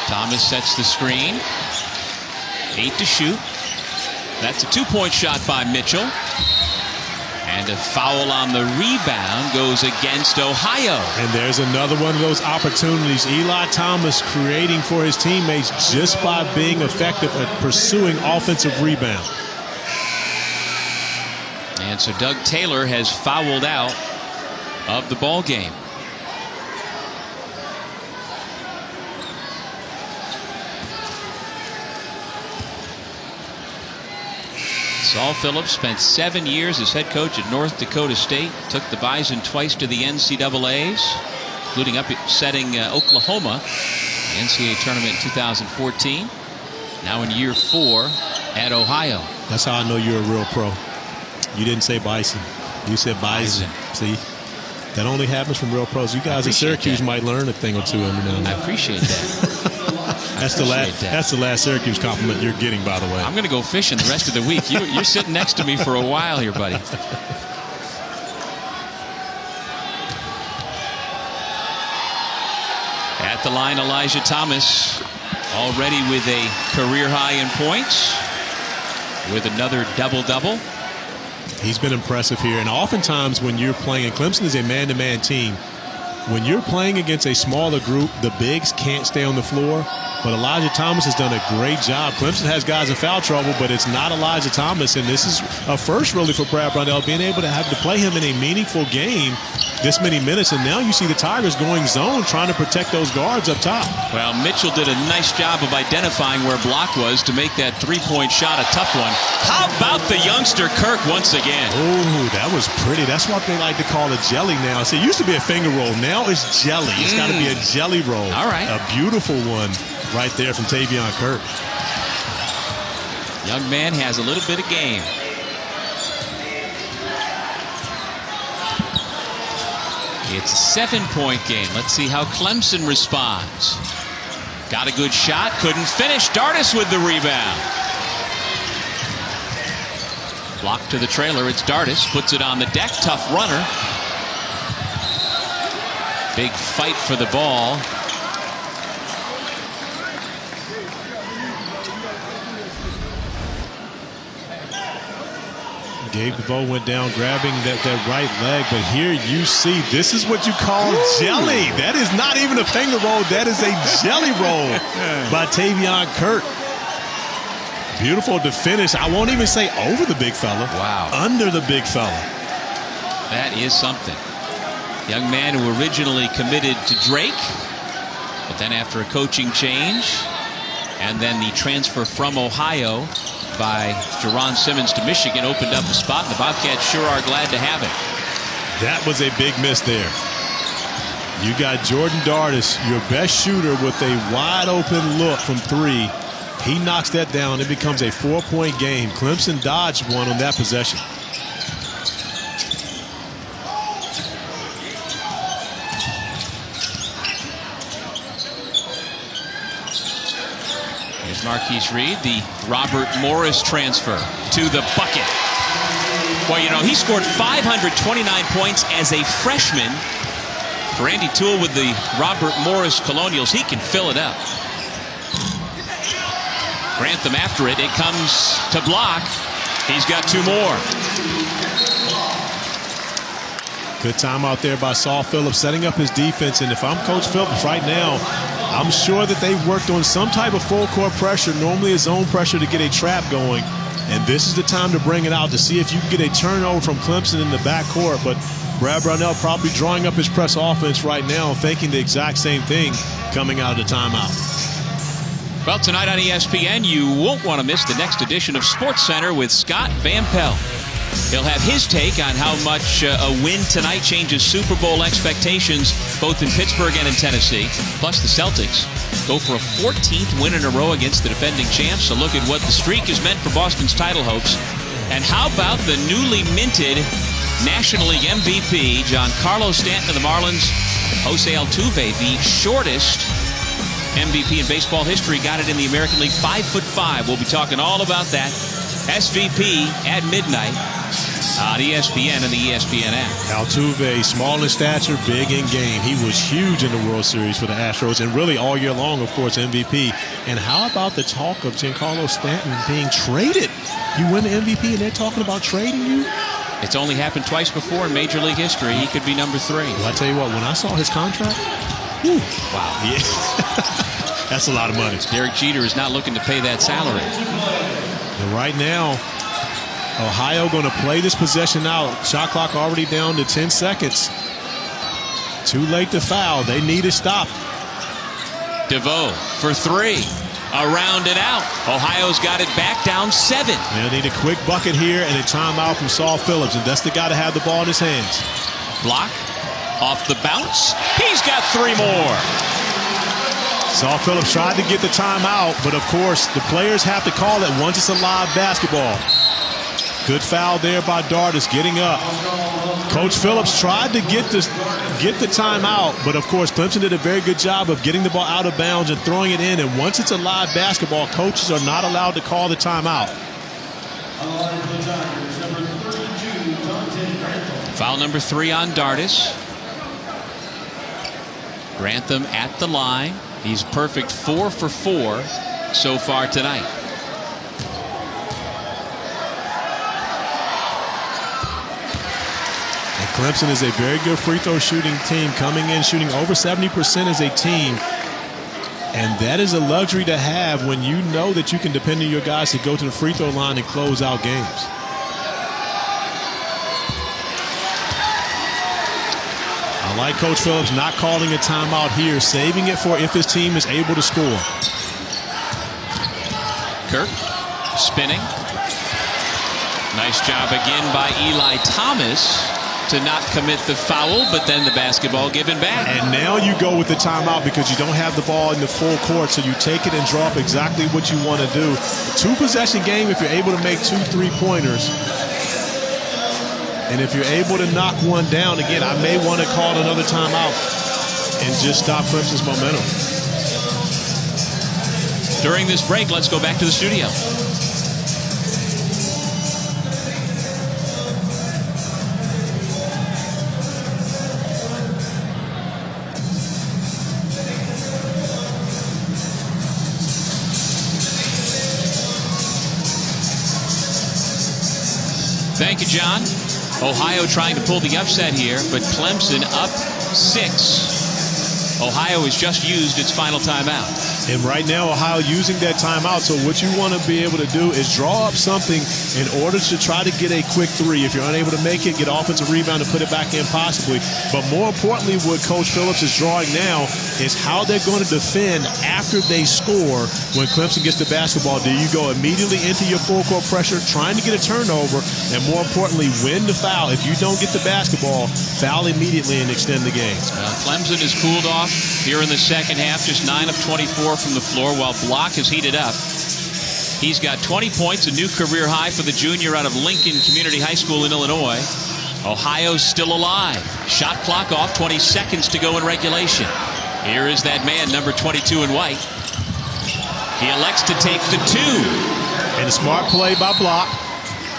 Thomas sets the screen. 8 to shoot. That's a 2-point shot by Mitchell. And a foul on the rebound goes against Ohio. And there's another one of those opportunities. Eli Thomas creating for his teammates just by being effective at pursuing offensive rebound. And so Doug Taylor has fouled out of the ball game. Saul Phillips spent 7 years as head coach at North Dakota State. Took the Bison twice to the NCAAs, including upsetting Oklahoma, the NCAA tournament in 2014. Now in year 4 at Ohio. That's how I know you're a real pro. You didn't say Bison. You said Bison. See? That only happens from real pros. You guys at Syracuse might learn a thing or two every now and then. I appreciate that. That's the last Syracuse compliment you're getting, by the way. I'm going to go fishing the rest of the week. You're sitting next to me for a while here, buddy. At the line, Elijah Thomas, already with a career high in points, with another double-double. He's been impressive here. And oftentimes when you're playing, and Clemson is a man-to-man team, when you're playing against a smaller group, the bigs can't stay on the floor. But Elijah Thomas has done a great job. Clemson has guys in foul trouble, but it's not Elijah Thomas. And this is a first, really, for Brad Brownell, being able to have to play him in a meaningful game this many minutes. And now you see the Tigers going zone, trying to protect those guards up top. Well, Mitchell did a nice job of identifying where block was to make that three-point shot a tough one. How about the youngster Kirk once again? Oh, that was pretty. That's what they like to call a jelly now. See, it used to be a finger roll. Now it's jelly. It's got to be a jelly roll. All right. A beautiful one right there from Tavion Kirk. Young man has a little bit of game. It's a 7-point game. Let's see how Clemson responds. Got a good shot. Couldn't finish. Dardis with the rebound. Block to the trailer. It's Dardis. Puts it on the deck. Tough runner. Big fight for the ball. Gabe DeVoe went down grabbing that right leg, but here you see, this is what you call jelly. That is not even a finger roll. That is a jelly roll by Tavion Kirk. Beautiful to finish. I won't even say over the big fella. Wow. Under the big fella. That is something. Young man who originally committed to Drake, but then after a coaching change, and then the transfer from Ohio by Jerron Simmons to Michigan opened up the spot, and the Bobcats sure are glad to have it. That was a big miss there. You got Jordan Dardis, your best shooter, with a wide open look from three. He knocks that down. It becomes a 4-point game. Clemson dodged one on that possession. Marquise Reed, the Robert Morris transfer to the bucket. Well, you know, he scored 529 points as a freshman. Randy Toole with the Robert Morris Colonials, he can fill it up. Grantham after it. It comes to block. He's got two more. Good time out there by Saul Phillips, setting up his defense. And if I'm Coach Phillips right now, I'm sure that they've worked on some type of full court pressure, normally a zone pressure, to get a trap going. And this is the time to bring it out to see if you can get a turnover from Clemson in the backcourt. But Brad Brownell probably drawing up his press offense right now, thinking the exact same thing coming out of the timeout. Well, tonight on ESPN, you won't want to miss the next edition of SportsCenter with Scott Van Pelt. He'll have his take on how much a win tonight changes Super Bowl expectations, both in Pittsburgh and in Tennessee. Plus, the Celtics go for a 14th win in a row against the defending champs. So look at what the streak has meant for Boston's title hopes. And how about the newly minted National League MVP, Giancarlo Stanton of the Marlins? Jose Altuve, the shortest MVP in baseball history, got it in the American League, 5'5". We'll be talking all about that. SVP at midnight on ESPN and the ESPN app. Altuve, small in stature, big in game. He was huge in the World Series for the Astros, and really all year long, of course, MVP. And how about the talk of Giancarlo Stanton being traded? You win the MVP and they're talking about trading you? It's only happened twice before in Major League history. He could be number 3. Well, I tell you what, when I saw his contract, whew, wow, yeah. That's a lot of money. Derek Jeter is not looking to pay that salary. And right now, Ohio going to play this possession out. Shot clock already down to 10 seconds. Too late to foul. They need a stop. DeVoe for 3. Around and out. Ohio's got it back down 7. They need a quick bucket here and a timeout from Saul Phillips. And that's the guy to have the ball in his hands. Block. Off the bounce. He's got 3 more. Saul Phillips tried to get the timeout, but of course the players have to call it once it's a live basketball. Good foul there by Dardis, getting up. Coach Phillips tried to get the timeout, but of course Clemson did a very good job of getting the ball out of bounds and throwing it in. And once it's a live basketball, coaches are not allowed to call the timeout. Foul number 3 on Dardis. Grantham at the line. He's perfect 4 for 4 so far tonight. And Clemson is a very good free throw shooting team, coming in shooting over 70% as a team. And that is a luxury to have when you know that you can depend on your guys to go to the free throw line and close out games. I like Coach Phillips not calling a timeout here, saving it for if his team is able to score. Kirk spinning. Nice job again by Eli Thomas to not commit the foul, but then the basketball given back. And now you go with the timeout because you don't have the ball in the full court, so you take it and draw up exactly what you want to do. Two-possession game if you're able to make 2 3-pointers. And if you're able to knock one down, again, I may want to call another timeout and just stop Clemson's momentum. During this break, let's go back to the studio. Thank you, John. Ohio trying to pull the upset here, but Clemson up 6. Ohio has just used its final timeout. And right now, Ohio using that timeout. So what you want to be able to do is draw up something in order to try to get a quick 3. If you're unable to make it, get offensive rebound and put it back in possibly. But more importantly, what Coach Phillips is drawing now is how they're going to defend after they score when Clemson gets the basketball. Do you go immediately into your full court pressure, trying to get a turnover, and more importantly, win the foul? If you don't get the basketball, foul immediately and extend the game. Clemson has cooled off here in the second half, just 9 of 24 from the floor, while Block has heated up. He's got 20 points, a new career high for the junior out of Lincoln Community High School in Illinois. Ohio's still alive. Shot clock off, 20 seconds to go in regulation. Here is that man, number 22 in white. He elects to take the 2. And a smart play by Block.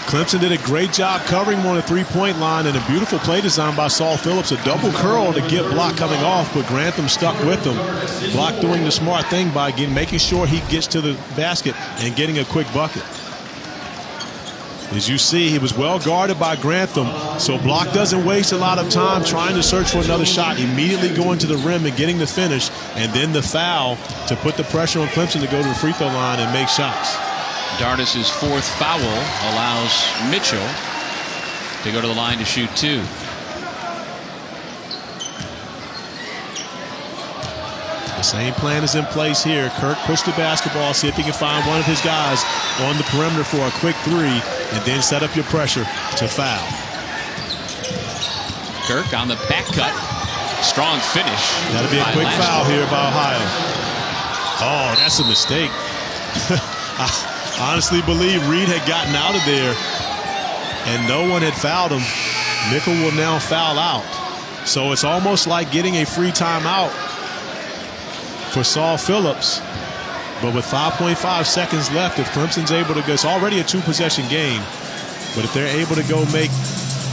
Clemson did a great job covering him on the three-point line, and a beautiful play design by Saul Phillips. A double curl to get Block coming off, but Grantham stuck with him. Block doing the smart thing by making sure he gets to the basket and getting a quick bucket. As you see, he was well guarded by Grantham, so Block doesn't waste a lot of time trying to search for another shot, immediately going to the rim and getting the finish, and then the foul to put the pressure on Clemson to go to the free throw line and make shots. Dartis' 4th foul allows Mitchell to go to the line to shoot 2. The same plan is in place here. Kirk pushed the basketball, see if he can find one of his guys on the perimeter for a quick 3, and then set up your pressure to foul. Kirk on the back cut. Strong finish. That'll be a quick foul here by Ohio. Oh, that's a mistake. I honestly believe Reed had gotten out of there and no one had fouled him. Mickle will now foul out. So it's almost like getting a free timeout for Saul Phillips. But with 5.5 seconds left, if Clemson's able to go, it's already a 2-possession game. But if they're able to go make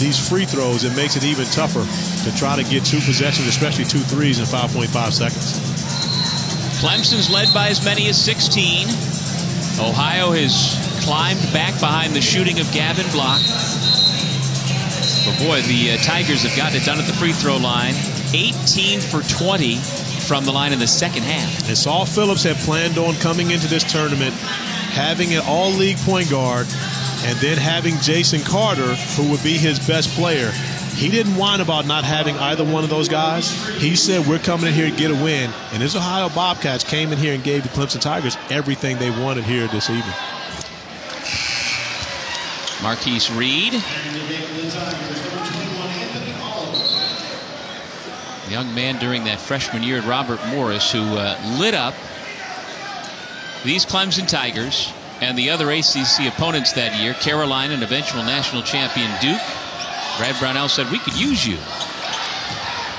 these free throws, it makes it even tougher to try to get 2 possessions, especially 2 threes in 5.5 seconds. Clemson's led by as many as 16. Ohio has climbed back behind the shooting of Gavin Block. But boy, the Tigers have gotten it done at the free throw line. 18 for 20 from the line in the second half. And Saul Phillips had planned on coming into this tournament having an all-league point guard and then having Jason Carter, who would be his best player. He didn't whine about not having either one of those guys. He said, we're coming in here to get a win. And his Ohio Bobcats came in here and gave the Clemson Tigers everything they wanted here this evening. Marquise Reed. Young man during that freshman year at Robert Morris who lit up these Clemson Tigers and the other ACC opponents that year, Carolina and eventual national champion Duke. Brad Brownell said, we could use you.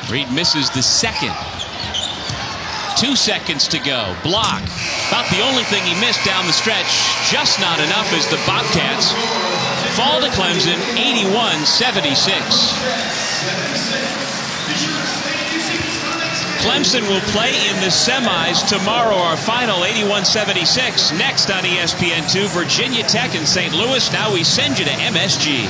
Reed misses the second. 2 seconds to go. Block. About the only thing he missed down the stretch. Just not enough as the Bobcats fall to Clemson 81-76. Clemson will play in the semis tomorrow, our final 81-76. Next on ESPN2, Virginia Tech and St. Louis. Now we send you to MSG.